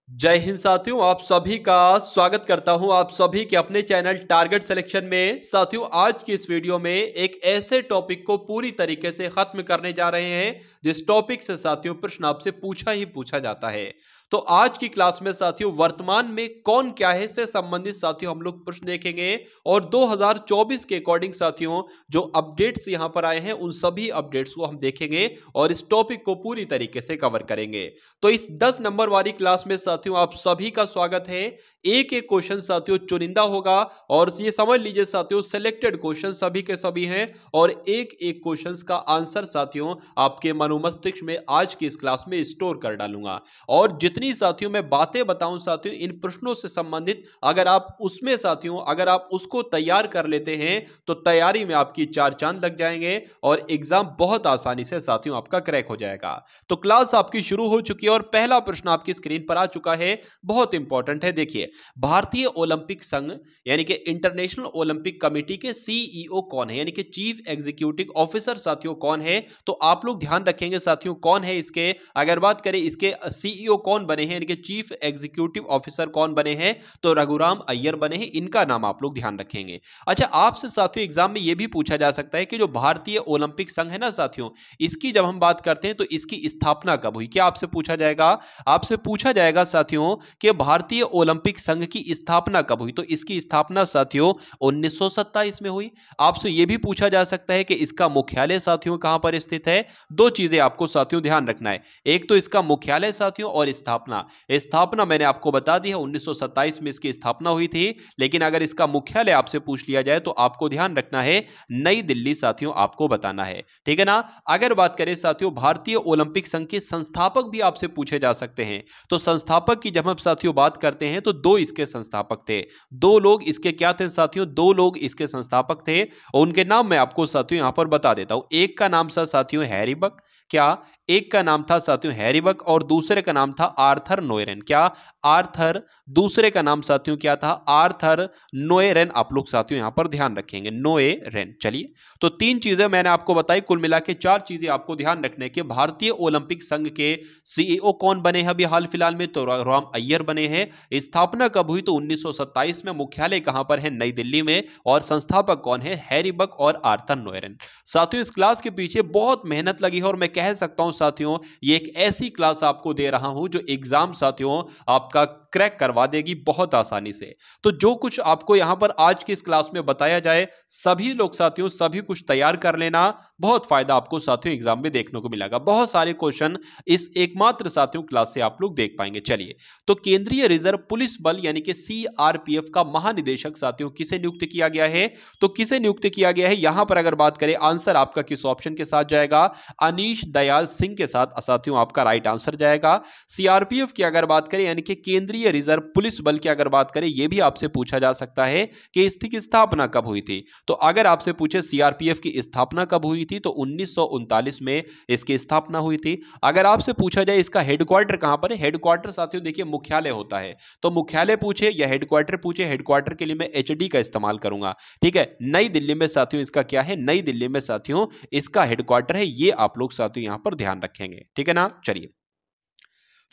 जय हिंद साथियों, आप सभी का स्वागत करता हूं आप सभी के अपने चैनल टारगेट सिलेक्शन में। साथियों, आज की इस वीडियो में एक ऐसे टॉपिक को पूरी तरीके से खत्म करने जा रहे हैं जिस टॉपिक से साथियों प्रश्न आपसे पूछा ही पूछा जाता है। तो आज की क्लास में साथियों वर्तमान में कौन क्या है से संबंधित साथियों हम लोग प्रश्न देखेंगे और 2024 के अकॉर्डिंग साथियों जो अपडेट्स यहां पर आए हैं उन सभी अपडेट्स को हम देखेंगे और इस टॉपिक को पूरी तरीके से कवर करेंगे। तो इस 10 नंबर वाली क्लास में साथियों आप सभी का स्वागत है। एक एक क्वेश्चन साथियों चुनिंदा होगा और ये समझ लीजिए साथियों सिलेक्टेड क्वेश्चन सभी के सभी हैं और एक एक क्वेश्चंस का आंसर साथियों आपके मनोमस्तिष्क में आज की इस क्लास में स्टोर कर डालूंगा। और जितनी साथियों मैं बातें बताऊं साथियों इन प्रश्नों से संबंधित अगर आप उसमें साथियों अगर आप उसको तैयार कर लेते हैं तो तैयारी में आपकी चार चांद लग जाएंगे और एग्जाम बहुत आसानी से साथियों आपका क्रैक हो जाएगा। तो क्लास आपकी शुरू हो चुकी है और पहला प्रश्न आपकी स्क्रीन पर आ चुका है, बहुत इंपॉर्टेंट है। देखिए, भारतीय ओलंपिक संघ यानी कि इंटरनेशनल ओलंपिक कमेटी के सीईओ कौन है, यानी कि चीफ एग्जीक्यूटिव ऑफिसर साथियों कौन है। तो आप लोग ध्यान रखेंगे साथियों कौन है इसके, अगर बात करें इसके सीईओ कौन बने हैं यानी कि चीफ एग्जीक्यूटिव ऑफिसर कौन बने हैं तो रघुराम अय्यर बने हैं, इनका नाम आप लोग ध्यान रखेंगे। अच्छा, आपसे साथियों एग्जाम में यह भी पूछा जा सकता है कि जो भारतीय ओलंपिक संघ है ना साथियों, इसकी जब हम बात करते हैं तो इसकी स्थापना कब हुई, क्या आपसे पूछा जाएगा? आपसे पूछा जाएगा साथियों कि भारतीय ओलंपिक संघ की स्थापना कब हुई। तो इसकी स्थापना साथियों 1927 में हुई। आपसे यह भी पूछा जा सकता है कि इसका मुख्यालय साथियों कहां पर स्थित है। दो चीजें आपको साथियों ध्यान रखना है, एक तो इसका मुख्यालय साथियों और स्थापना। स्थापना मैंने आपको बता दी है 1927 में इसकी स्थापना हुई थी, लेकिन अगर इसका मुख्यालय आपसे पूछ लिया जाए तो आपको ध्यान रखना है नई दिल्ली साथियों आपको बताना है, ठीक है ना। अगर बात करें साथियों भारतीय ओलंपिक संघ के संस्थापक भी आपसे पूछे जा सकते हैं। तो संस्थापक की जब हम साथियों बात करते हैं तो दो इसके संस्थापक थे, दो लोग इसके क्या थे साथियों, दो लोग इसके संस्थापक थे और उनके नाम मैं आपको साथियों यहां पर बता देता हूं। एक का नाम था साथियों हैरी बक, क्या एक का नाम था साथियों हैरी बक और दूसरे का नाम था आर्थर नोएरेन। क्या आर्थर, दूसरे का नाम साथियों क्या था आर्थर नोएरेन। आप लोग साथियों यहां पर ध्यान रखेंगे नोएरेन। चलिए, तो तीन चीजें मैंने आपको बताई, कुल मिला के चार चीजें आपको ध्यान रखने के। भारतीय ओलंपिक संघ के सीईओ कौन बने हैं अभी हाल फिलहाल में, तो रघुराम अय्यर बने हैं। स्थापना कब हुई तो 1927 में। मुख्यालय कहां पर है, नई दिल्ली में। और संस्थापक कौन है, हैरी बक और आर्थर नोएरेन। साथियों इस क्लास के पीछे बहुत मेहनत लगी है और मैं कह सकता हूं साथियों ये एक ऐसी क्लास आपको दे रहा हूं जो एग्जाम साथियों आपका क्रैक करवा देगी बहुत आसानी से। तो जो कुछ आपको यहां पर आज की इस क्लास में बताया जाए सभी लोग साथियों सभी कुछ तैयार कर लेना, बहुत फायदा आपको साथियों एग्जाम में देखने को मिलेगा। बहुत सारे क्वेश्चन इस एकमात्र साथियों क्लास से आप लोग देख पाएंगे। चलिए, तो केंद्रीय रिजर्व पुलिस बल यानी कि सीआरपीएफ का महानिदेशक साथियों किसे नियुक्त किया गया है, तो किसे नियुक्त किया गया है यहां पर अगर बात करें आंसर आपका किस ऑप्शन के साथ जाएगा, अनीश दयाल सिंह के साथ साथियों आपका राइट आंसर जाएगा। सीआरपीएफ की अगर बात करें यानी कि केंद्रीय रिजर्व पुलिस बल की अगर बात करें यह भी आपसे पूछा जा सकता है कि इसकी स्थापना कब हुई थी। तो अगर आपसे पूछे सीआरपीएफ की स्थापना कब हुई थी तो 1939 में इसकी स्थापना हुई थी। अगर आपसे पूछा जाए इसका हेडक्वार्टर कहां पर है, हेडक्वार्टर साथियों देखिए मुख्यालय होता है, तो मुख्यालय पूछे या हेडक्वार्टर पूछे, हेडक्वार्टर के लिए मैं एचडी का इस्तेमाल करूंगा, ठीक है। नई दिल्ली में साथियों इसका क्या है, नई दिल्ली में साथियों इसका हेडक्वार्टर है, ये आप लोग साथियों यहां पर ध्यान रखेंगे, ठीक है ना। चलिए,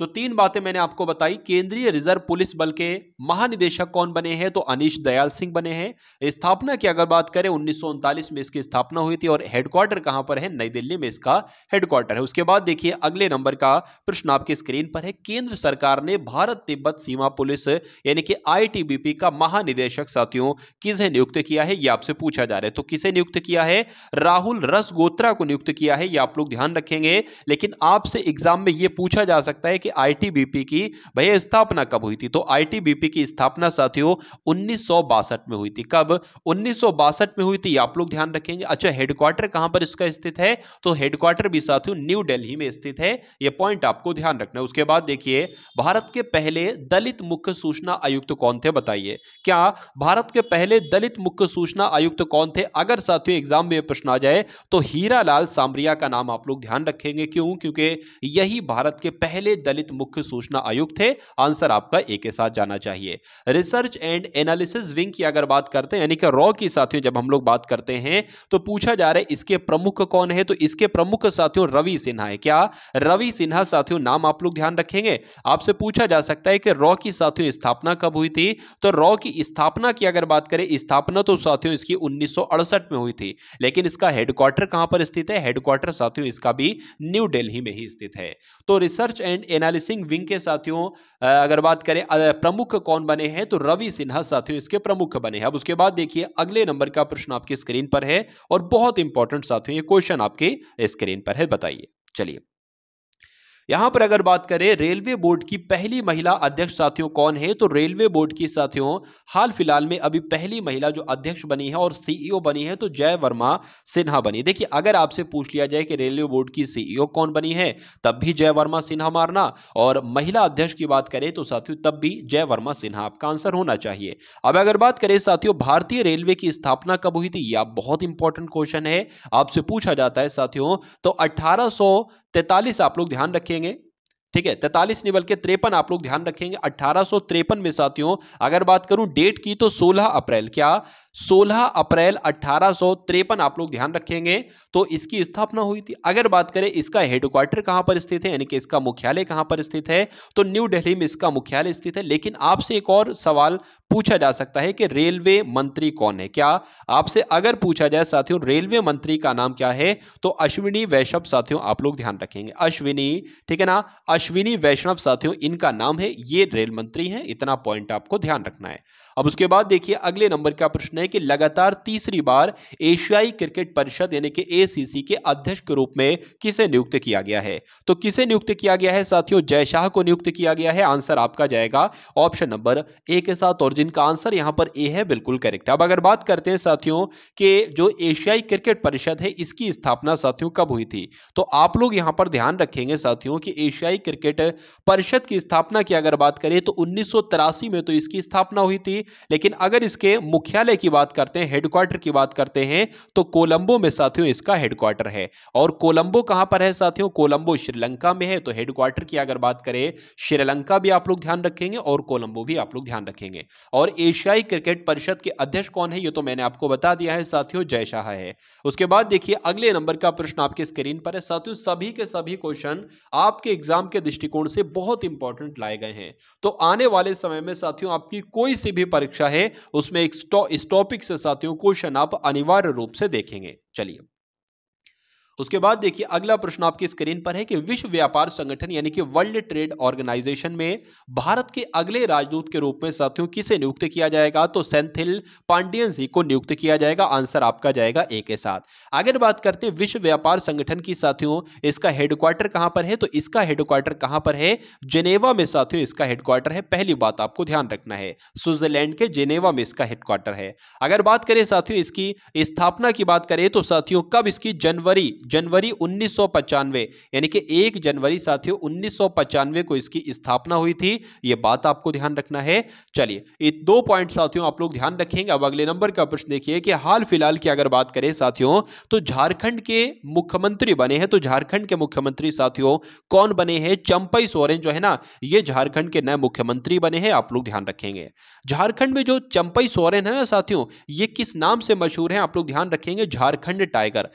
तो तीन बातें मैंने आपको बताई। केंद्रीय रिजर्व पुलिस बल के महानिदेशक कौन बने हैं तो अनीश दयाल सिंह बने हैं। स्थापना की अगर बात करें 1939 में इसकी स्थापना हुई थी और हेडक्वार्टर कहां पर है, नई दिल्ली में इसका हेडक्वार्टर है। उसके बाद देखिए अगले नंबर का प्रश्न आपकी स्क्रीन पर है, केंद्र सरकार ने भारत तिब्बत सीमा पुलिस यानी कि आईटीबीपी का महानिदेशक साथियों किसे नियुक्त किया है, यह आपसे पूछा जा रहा है। तो किसे नियुक्त किया है, राहुल रसगोत्रा को नियुक्त किया है, यह आप लोग ध्यान रखेंगे। लेकिन आपसे एग्जाम में यह पूछा जा सकता है कि आईटीबीपी की भैया स्थापना कब हुई थी, तो आईटीबीपी की स्थापना साथियों 1962 में हुई थी। कब, 1962 में हुई थी, आप लोग ध्यान रखेंगे। अच्छा, हेडक्वार्टर कहां पर इसका स्थित है, तो हेडक्वार्टर भी साथियों न्यू दिल्ली में स्थित है, यह पॉइंट आपको ध्यान रखना है। उसके बाद देखिए भारत के पहले दलित मुख्य सूचना आयुक्त कौन थे, बताइए क्या भारत के पहले दलित मुख्य सूचना आयुक्त कौन थे। अगर साथियों एग्जाम में प्रश्न आ जाए तो हीरालाल सामरिया का नाम आप लोग ध्यान रखेंगे। क्यों, क्योंकि यही भारत के पहले दलित मुख्य सूचना आयुक्त थे? आंसर आपका ए के साथ जाना चाहिए। रिसर्च एंड एनालिसिस विंग की अगर बात करते हैं यानी कि रॉ की साथियों जब हम लोग बात करते हैं तो पूछा जा रहा है इसके प्रमुख कौन है, तो इसके प्रमुख साथियों रवि सिन्हा है। क्या? रवि सिन्हा साथियों, नाम आप लोग ध्यान रखेंगे। आपसे पूछा जा सकता है कि रॉ की साथियों स्थापना कब हुई थी, तो रॉ की स्थापना की अगर बात करें, स्थापना तो साथियों इसकी 1968 में हुई थी, लेकिन इसका हेडक्वार्टर कहां पर स्थित है? हेडक्वार्टर साथियों इसका भी न्यू दिल्ली में ही स्थित है। तो रिसर्च एंड एनालिसिस विंग के साथियों अगर बात करें प्रमुख कौन बने हैं, तो रवि सिन्हा साथियों इसके प्रमुख बने हैं। अब उसके बाद देखिए अगले नंबर का प्रश्न आपकी स्क्रीन पर है और बहुत इंपॉर्टेंट साथियों ये क्वेश्चन आपके स्क्रीन पर है, बताइए। चलिए यहां पर अगर बात करें रेलवे बोर्ड की पहली महिला अध्यक्ष साथियों कौन है, तो रेलवे बोर्ड की साथियों हाल फिलहाल में अभी पहली महिला जो अध्यक्ष बनी है और सीईओ बनी है तो जय वर्मा सिन्हा बनी। देखिए अगर आपसे पूछ लिया जाए कि रेलवे बोर्ड की सीईओ कौन बनी है, तब भी जय वर्मा सिन्हा मारना, और महिला अध्यक्ष की बात करें तो साथियों तब भी जय वर्मा सिन्हा आपका आंसर होना चाहिए। अब अगर बात करें साथियों भारतीय रेलवे की स्थापना कब हुई थी, यह बहुत इंपॉर्टेंट क्वेश्चन है, आपसे पूछा जाता है साथियों। तो 1843 आप लोग ध्यान रखेंगे, ठीक है, 43 नहीं बल्कि 53 आप लोग ध्यान रखेंगे। 1853 में साथियों अगर बात करूं डेट की तो 16 अप्रैल, क्या 16 अप्रैल 1853 आप लोग ध्यान रखेंगे तो इसकी स्थापना हुई थी। अगर बात करें इसका हेडक्वार्टर कहां पर स्थित है यानी कि इसका मुख्यालय कहां पर स्थित है, तो न्यू दिल्ली में इसका मुख्यालय स्थित है। लेकिन आपसे एक और सवाल पूछा जा सकता है कि रेलवे मंत्री कौन है। क्या आपसे अगर पूछा जाए साथियों रेलवे मंत्री का नाम क्या है, तो अश्विनी वैष्णव साथियों आप लोग ध्यान रखेंगे, अश्विनी, ठीक है ना, अश्विनी वैष्णव साथियों इनका नाम है, ये रेल मंत्री हैं, इतना पॉइंट आपको ध्यान रखना है। अब उसके बाद देखिए अगले नंबर का प्रश्न है कि लगातार तीसरी बार एशियाई क्रिकेट परिषद यानी कि एसीसी के अध्यक्ष के रूप में किसे नियुक्त किया गया है, तो किसे नियुक्त किया गया है साथियों, जय शाह को नियुक्त किया गया है। आंसर आपका जाएगा ऑप्शन नंबर ए के साथ, और जिनका आंसर यहां पर ए है बिल्कुल करेक्ट। अब अगर बात करते हैं साथियों कि जो एशियाई क्रिकेट परिषद है इसकी स्थापना साथियों कब हुई थी, तो आप लोग यहां पर ध्यान रखेंगे साथियों कि एशियाई क्रिकेट परिषद की स्थापना की अगर बात करें तो 1983 में तो इसकी स्थापना हुई थी, लेकिन अगर इसके मुख्यालय की बात करते हैं, हेडक्वार्टर की बात करते हैं, तो कोलंबो में साथियों इसका हेडक्वार्टर है। और कोलंबो कहां पर है साथियों, कोलंबो श्रीलंका में है, तो हेडक्वार्टर की अगर बात करें श्रीलंका भी आप लोग ध्यान रखेंगे और कोलंबो भी आप लोग ध्यान रखेंगे। और एशियाई क्रिकेट परिषद के अध्यक्ष कौन है, ये तो मैंने आपको बता दिया है साथियों, जय शाह है। उसके बाद देखिए अगले नंबर का प्रश्न आपके स्क्रीन पर है साथियों, सभी के सभी क्वेश्चन आपके एग्जाम के दृष्टिकोण से बहुत इंपॉर्टेंट लाए गए हैं। तो आने वाले समय में साथियों आपकी कोई सी भी परीक्षा है उसमें इस टॉपिक से साथियों क्वेश्चन आप अनिवार्य रूप से देखेंगे। चलिए उसके बाद देखिए अगला प्रश्न आपकी स्क्रीन पर है कि विश्व व्यापार संगठन यानी कि वर्ल्ड ट्रेड ऑर्गेनाइजेशन में भारत के अगले राजदूत के रूप में साथियों किसे नियुक्त किया जाएगा, तो सेंथिल पांडियन जी को नियुक्त किया जाएगा। आंसर आपका जाएगा ए के साथ। अगर बात करते हैं विश्व व्यापार संगठन की साथियों इसका हेडक्वार्टर कहां पर है, तो इसका हेडक्वार्टर कहां पर है, जेनेवा में साथियों इसका हेडक्वार्टर है। पहली बात आपको ध्यान रखना है, स्विट्जरलैंड के जेनेवा में इसका हेडक्वार्टर है। अगर बात करें साथियों इसकी स्थापना की बात करें तो साथियों कब इसकी जनवरी 1995 यानी कि 1 जनवरी साथियों 1995 को इसकी स्थापना हुई थी, यह बात आपको ध्यान रखना है। चलिए ये 2 पॉइंट साथियों आप लोग ध्यान रखेंगे। अब अगले नंबर का प्रश्न देखिए कि हाल फिलहाल की अगर बात करें साथियों तो झारखंड के मुख्यमंत्री बने हैं, तो झारखंड के मुख्यमंत्री साथियों कौन बने हैं, चंपई सोरेन जो है ना ये झारखंड के नए मुख्यमंत्री बने हैं, आप लोग ध्यान रखेंगे। झारखंड में जो चंपई सोरेन है ना साथियों ये किस नाम से मशहूर है, आप लोग ध्यान रखेंगे, झारखंड टाइगर।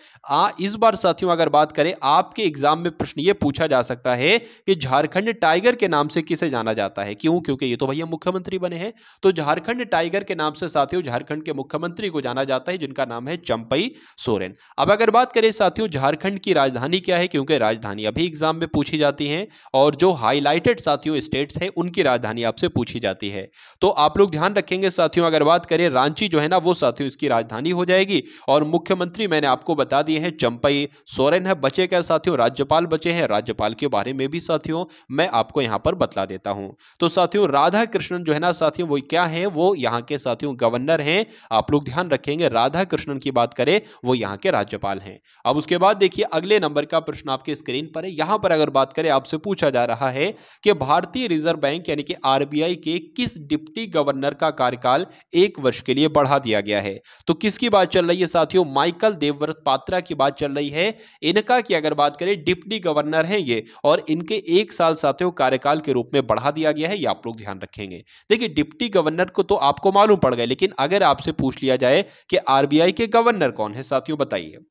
इस बार साथियों अगर बात करें आपके एग्जाम में प्रश्न ये पूछा जा सकता है कि झारखंड टाइगर के नाम से किसे जाना जाता है, क्यों, क्योंकि ये तो भैया मुख्यमंत्री बने हैं, तो झारखंड टाइगर के नाम से साथियों झारखंड के मुख्यमंत्री को जाना जाता है जिनका नाम है चंपई सोरेन। अब अगर बात करें साथियों झारखंड की राजधानी क्या है, क्योंकि राजधानी अभी एग्जाम में पूछी जाती है और जो हाईलाइटेड साथियों स्टेट्स है उनकी राजधानी आपसे पूछी जाती है, तो आप लोग ध्यान रखेंगे साथियों। अगर बात करें रांची जो है ना वो साथियों इसकी राजधानी हो जाएगी, और मुख्यमंत्री मैंने आपको बता दिए हैं चंपई सोरेन है। बचे क्या साथियों, राज्यपाल बचे हैं, राज्यपाल के बारे में भी साथियों मैं आपको यहां पर बतला देता हूं। तो साथियों राधा कृष्णन जो है ना साथियों वो क्या है, वो यहां के साथियों गवर्नर हैं, आप लोग ध्यान रखेंगे। राधा कृष्णन की बात करें वो यहां के राज्यपाल हैं। अब उसके बाद देखिए अगले नंबर का प्रश्न आपके स्क्रीन पर है। यहां पर अगर बात करें आपसे पूछा जा रहा है कि भारतीय रिजर्व बैंक यानी कि आरबीआई के किस डिप्टी गवर्नर का कार्यकाल 1 वर्ष के लिए बढ़ा दिया गया है, तो किसकी बात चल रही है साथियों, माइकल देवव्रत पात्रा की बात चल रही है। है। इनका की अगर बात करें डिप्टी गवर्नर है ये, और इनके 1 साल साथियों कार्यकाल के रूप में बढ़ा दिया गया है, ये आप लोग ध्यान रखेंगे। देखिए डिप्टी गवर्नर को तो आपको मालूम पड़ गया, लेकिन अगर आपसे पूछ लिया जाए कि आरबीआई के गवर्नर कौन है साथियों, बताइए।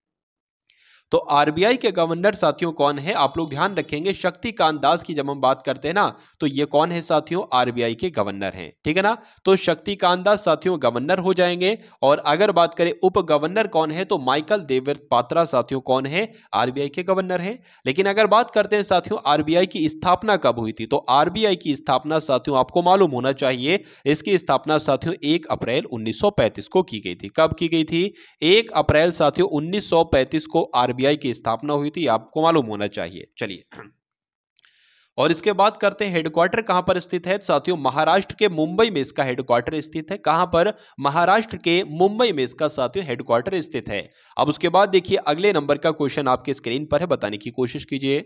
तो आरबीआई के गवर्नर साथियों कौन है, आप लोग ध्यान रखेंगे शक्तिकांत दास की जब हम बात करते हैं ना, तो ये कौन है साथियों, आरबीआई के गवर्नर हैं, ठीक है ना। तो शक्तिकांत दास साथियों गवर्नर हो जाएंगे। और अगर बात करें उप गवर्नर कौन है, तो माइकल देवव्रत पात्रा साथियों कौन है, आरबीआई के गवर्नर हैं। लेकिन अगर बात करते हैं साथियों आरबीआई की स्थापना कब हुई थी, तो आरबीआई की स्थापना साथियों आपको मालूम होना चाहिए, इसकी स्थापना साथियों 1 अप्रैल 1935 को की गई थी। कब की गई थी, 1 अप्रैल साथियों 1935 को आरबीआई की स्थापना हुई थी, आपको मालूम होना चाहिए। चलिए और इसके बाद करते हैं हेडक्वार्टर कहां पर स्थित है साथियों, महाराष्ट्र के मुंबई में इसका हेडक्वार्टर स्थित है। कहां पर, महाराष्ट्र के मुंबई में इसका साथियों हेडक्वार्टर स्थित है। अब उसके बाद देखिए अगले नंबर का क्वेश्चन आपके स्क्रीन पर है, बताने की कोशिश कीजिए।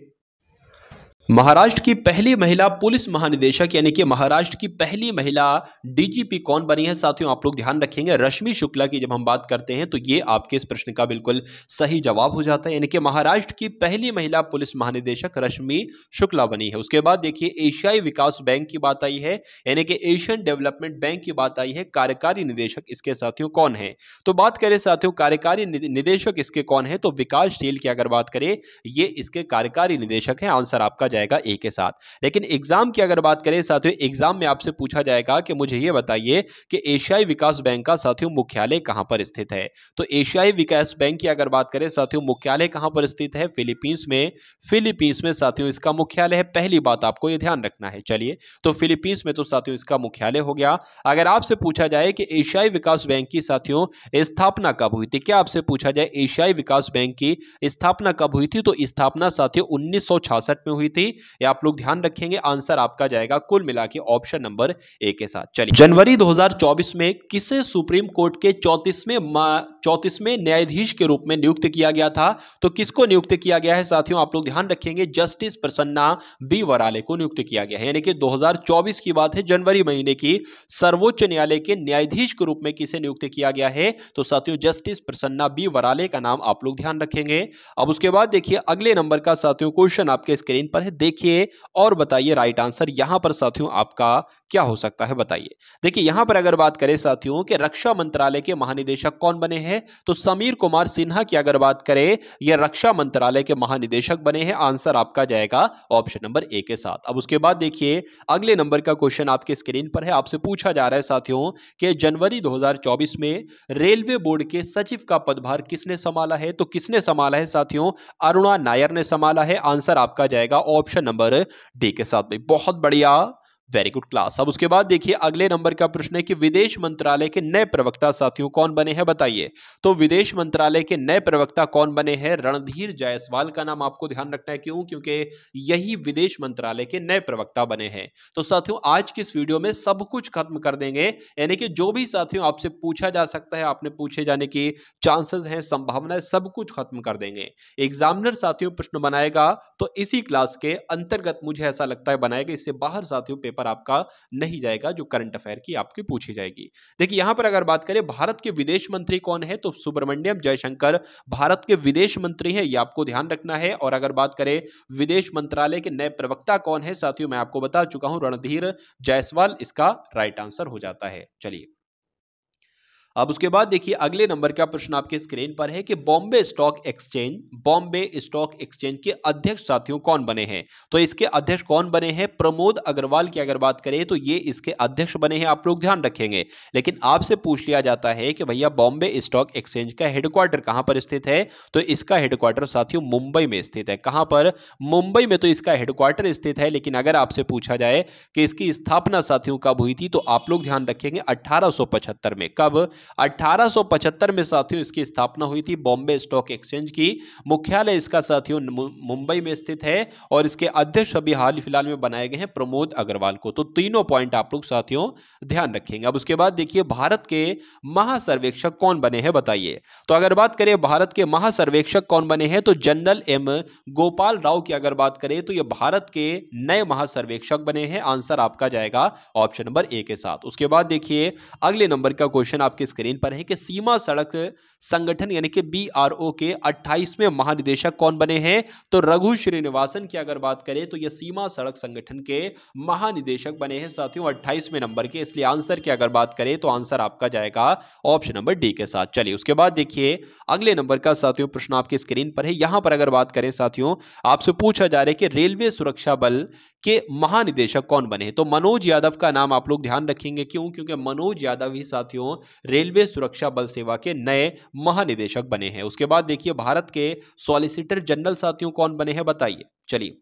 महाराष्ट्र की पहली महिला पुलिस महानिदेशक यानी कि महाराष्ट्र की पहली महिला डीजीपी कौन बनी है साथियों, आप लोग ध्यान रखेंगे रश्मि शुक्ला की जब हम बात करते हैं तो ये आपके इस प्रश्न का बिल्कुल सही जवाब हो जाता है, यानी कि महाराष्ट्र की पहली महिला पुलिस महानिदेशक रश्मि शुक्ला बनी है। उसके बाद देखिए एशियाई विकास बैंक की बात आई है, यानी कि एशियन डेवलपमेंट बैंक की बात आई है, कार्यकारी निदेशक इसके साथियों कौन है। तो बात करें साथियों कार्यकारी निदेशक इसके कौन है, तो विकासशील की अगर बात करें ये इसके कार्यकारी निदेशक है, आंसर आपका जाएगा ए के साथ। लेकिन एग्जाम की अगर बात करें साथियों, एग्जाम में आपसे पूछा जाएगा कि मुझे यह बताइए कि एशियाई विकास बैंक का साथियों मुख्यालय कहां पर स्थित है। तो एशियाई विकास बैंक की अगर बात करें साथियों मुख्यालय कहां पर स्थित है, फिलीपींस में। फिलीपींस में साथियों इसका मुख्यालय है, पहली बात आपको यह ध्यान रखना है। चलिए तो फिलीपींस में तो साथियों इसका मुख्यालय हो गया। अगर आपसे पूछा जाए कि एशियाई विकास बैंक की साथियों स्थापना कब हुई थी, क्या आपसे पूछा जाए एशियाई विकास बैंक की स्थापना कब हुई थी, तो स्थापना साथियों 1966 में हुई थी, ये आप लोग ध्यान रखेंगे। आंसर आपका जाएगा कुल मिला के ऑप्शन नंबर ए के साथ। चलिए जनवरी 2024 में किसे सुप्रीम कोर्ट के 34वें न्यायाधीश के रूप में नियुक्त किया गया था, तो किसको नियुक्त किया गया है साथियों, आप लोग ध्यान रखेंगे जस्टिस प्रसन्ना बी वराले को नियुक्त किया गया है, यानी कि 2024 की बात है, जनवरी महीने की। सर्वोच्च न्यायालय के न्यायाधीश के रूप में किसे नियुक्त किया गया है, तो साथियों जस्टिस प्रसन्ना बी वराले का नाम आप लोग ध्यान रखेंगे। अब उसके बाद देखिए अगले नंबर का साथियों क्वेश्चन आपके स्क्रीन पर है, देखिए और बताइए राइट आंसर यहां पर साथियों आपका क्या हो सकता है, बताइए। देखिए यहां पर अगर बात करें साथियों कि रक्षा मंत्रालय के महानिदेशक कौन बने हैं, तो समीर कुमार सिन्हा की अगर बात करें यह रक्षा मंत्रालय के महानिदेशक बने हैं, आंसर आपका जाएगा ऑप्शन नंबर ए के साथ। अब उसके बाद देखिए अगले नंबर का क्वेश्चन आपके स्क्रीन पर है, आपसे पूछा जा रहा है साथियों कि जनवरी 2024 में रेलवे बोर्ड के सचिव का पदभार किसने संभाला है, तो किसने संभाला है साथियों, अरुणा नायर ने संभाला है, आंसर आपका जाएगा ऑप्शन नंबर डी के साथ। भाई बहुत बढ़िया, वेरी गुड क्लास। अब उसके बाद देखिए अगले नंबर का प्रश्न है कि विदेश मंत्रालय के नए प्रवक्ता साथियों कौन बने हैं, बताइए। तो विदेश मंत्रालय के नए प्रवक्ता कौन बने हैं, रणधीर जायसवाल का नाम आपको ध्यान रखना है, क्यों, क्योंकि यही विदेश मंत्रालय के नए प्रवक्ता बने हैं। तो साथियों आज की इस वीडियो में सब कुछ खत्म कर देंगे, यानी कि जो भी साथियों आपसे पूछा जा सकता है, आपने पूछे जाने की चांसेस हैं, संभावना है, सब कुछ खत्म कर देंगे। एग्जामिनर साथियों प्रश्न बनाएगा तो इसी क्लास के अंतर्गत मुझे ऐसा लगता है बनाएगा, इससे बाहर साथियों पेपर आपका नहीं जाएगा, जो करंट अफेयर की आपकी पूछी जाएगी। देखिए यहां पर अगर बात करें भारत के विदेश मंत्री कौन है, तो सुब्रमण्यम जयशंकर भारत के विदेश मंत्री हैं, ये आपको ध्यान रखना है। और अगर बात करें विदेश मंत्रालय के नए प्रवक्ता कौन है साथियों, मैं आपको बता चुका हूं रणधीर जायसवाल इसका राइट आंसर हो जाता है। चलिए अब उसके बाद देखिए अगले नंबर का प्रश्न आपके स्क्रीन पर है कि बॉम्बे स्टॉक एक्सचेंज के अध्यक्ष साथियों कौन बने हैं, तो इसके अध्यक्ष कौन बने हैं, प्रमोद अग्रवाल की अगर बात करें तो ये इसके अध्यक्ष बने हैं, आप लोग ध्यान रखेंगे। लेकिन आपसे पूछ लिया जाता है कि भैया बॉम्बे स्टॉक एक्सचेंज का हेडक्वार्टर कहां पर स्थित है, तो इसका हेडक्वार्टर साथियों मुंबई में स्थित है। कहां पर, मुंबई में तो इसका हेडक्वार्टर स्थित है। लेकिन अगर आपसे पूछा जाए कि इसकी स्थापना साथियों कब हुई थी, तो आप लोग ध्यान रखेंगे 1875 में। कब, 1875 में साथियों इसकी स्थापना हुई थी बॉम्बे स्टॉक एक्सचेंज की। मुख्यालय इसका साथियों मुंबई में स्थित है और इसके अध्यक्ष अभी हाल फिलहाल में बनाए गए हैं प्रमोद अग्रवाल को। तो तीनों पॉइंट आप लोग साथियों ध्यान रखेंगे। अब उसके बाद देखिए भारत के महासर्वेक्षक कौन बने हैं, बताइए। तो अगर बात करें भारत के महासर्वेक्षक कौन बने हैं, तो जनरल एम गोपाल राव की अगर बात करें तो ये भारत के नए महासर्वेक्षक बने हैं, आंसर आपका जाएगा ऑप्शन नंबर ए के साथ। उसके बाद देखिए अगले नंबर का क्वेश्चन आपके स्क्रीन पर है कि सीमा सड़क संगठन यानी कि BRO के 28वें महानिदेशक कौन बने हैं? तो रघु श्रीनिवासन की अगर बात करें तो ये सीमा सड़क संगठन के महानिदेशक बने हैं साथियों 28वें नंबर के। इसलिए आंसर की अगर बात करें तो आंसर आपका जाएगा ऑप्शन नंबर डी के साथ। चलिए उसके बाद देखिए अगले नंबर का साथियों प्रश्न आपकी स्क्रीन पर है। यहां पर अगर बात करें साथियों, आपसे पूछा जा रहा है कि रेलवे सुरक्षा बल के महानिदेशक कौन बने हैं? तो मनोज यादव का नाम आप लोग ध्यान रखेंगे। क्यों? क्योंकि मनोज यादव ही साथियों रेलवे सुरक्षा बल सेवा के नए महानिदेशक बने हैं। उसके बाद देखिए भारत के सॉलिसिटर जनरल साथियों कौन बने हैं, बताइए। चलिए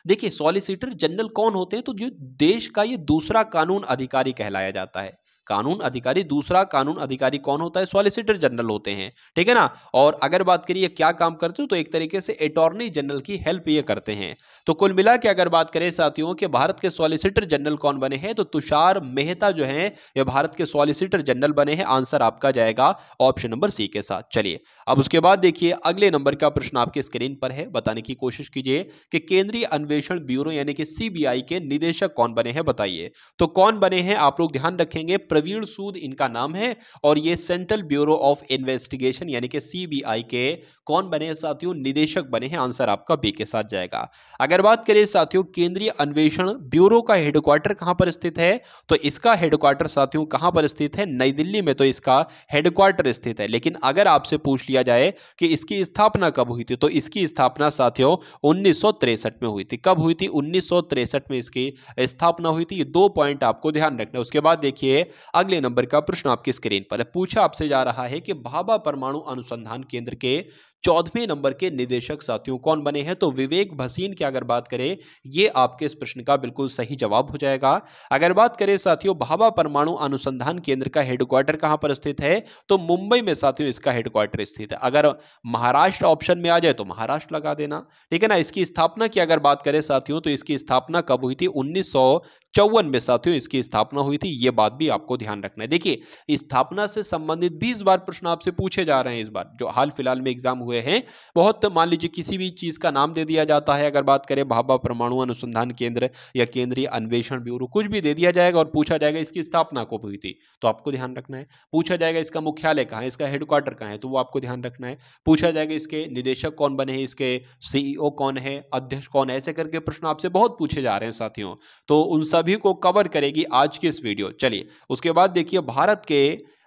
देखिए सॉलिसिटर जनरल कौन होते हैं? तो जो देश का ये दूसरा कानून अधिकारी कहलाया जाता है। कानून अधिकारी, दूसरा कानून अधिकारी कौन होता है? सॉलिसिटर जनरल होते हैं, ठीक है ना। और अगर बात करिए क्या काम करते हो, तो एक तरीके से अटॉर्नी जनरल की हेल्प ये करते हैं। तो कुल मिला के अगर बात करें साथियों कि भारत के सॉलिसिटर जनरल कौन बने हैं, तो तुषार मेहता जो हैं ये भारत के सॉलिसिटर जनरल बने हैं। आंसर आपका जाएगा ऑप्शन नंबर सी के साथ। चलिए अब उसके बाद देखिए अगले नंबर का प्रश्न आपके स्क्रीन पर है। बताने की कोशिश कीजिए कि केंद्रीय अन्वेषण ब्यूरो यानी कि CBI के निदेशक कौन बने हैं, बताइए। तो कौन बने हैं आप लोग ध्यान रखेंगे, प्रवीण सूद इनका नाम है और ये सेंट्रल ब्यूरो ऑफ इन्वेस्टिगेशन यानी कि CBI के कौन बने हैं साथियों? निदेशक बने हैं। आंसर आपका बी के साथ जाएगा। अगर बात करें साथियों केंद्रीय अन्वेषण ब्यूरो का हेडक्वार्टर कहां पर स्थित है, तो इसका हेडक्वार्टर साथियों कहां पर स्थित है? नई दिल्ली में तो इसका हेडक्वार्टर स्थित है। लेकिन अगर आपसे पूछ लिया जाए कि इसकी स्थापना कब हुई थी, तो इसकी स्थापना साथियों 1963 में हुई थी। कब हुई थी? 1963 में इसकी स्थापना हुई थी। ये 2 पॉइंट आपको ध्यान रखना है। उसके बाद देखिए अगले नंबर का प्रश्न आपकी स्क्रीन पर है। पूछा आपसे जा रहा है कि भाभा परमाणु अनुसंधान केंद्र के 14वें नंबर के निदेशक साथियों कौन बने हैं? तो विवेक भसीन की अगर बात करें, ये आपके इस प्रश्न का बिल्कुल सही जवाब हो जाएगा। अगर बात करें साथियों भाभा परमाणु अनुसंधान केंद्र का हेडक्वार्टर कहां पर स्थित है, तो मुंबई में साथियों इसका हेडक्वार्टर स्थित है। अगर महाराष्ट्र ऑप्शन में आ जाए तो महाराष्ट्र लगा देना, ठीक है ना। इसकी स्थापना की अगर बात करें साथियों, तो इसकी स्थापना कब हुई थी? 1954 में साथियों इसकी स्थापना हुई थी। यह बात भी आपको ध्यान रखना है। देखिए स्थापना से संबंधित 20 बार प्रश्न आपसे पूछे जा रहे हैं इस बार जो हाल फिलहाल में एग्जाम हुए हैं। बहुत मान लीजिए किसी भी चीज का नाम दे दिया जाता है, अगर बात करें भाभा परमाणु अनुसंधान केंद्र या केंद्रीय अन्वेषण ब्यूरो, कुछ भी दे दिया जाएगा और पूछा जाएगा इसकी स्थापना कब हुई थी, तो आपको ध्यान रखना है। पूछा जाएगा इसका मुख्यालय कहां है, इसका हेडक्वार्टर कहां है, तो वो आपको ध्यान रखना है। पूछा जाएगा इसके निदेशक कौन बने हैं, इसके CEO कौन है, अध्यक्ष कौन है, ऐसे करके प्रश्न आपसे बहुत पूछे जा रहे हैं साथियों। तो उन सभी को कवर करेगी आज की इस वीडियो। चलिए उसके बाद देखिए भारत के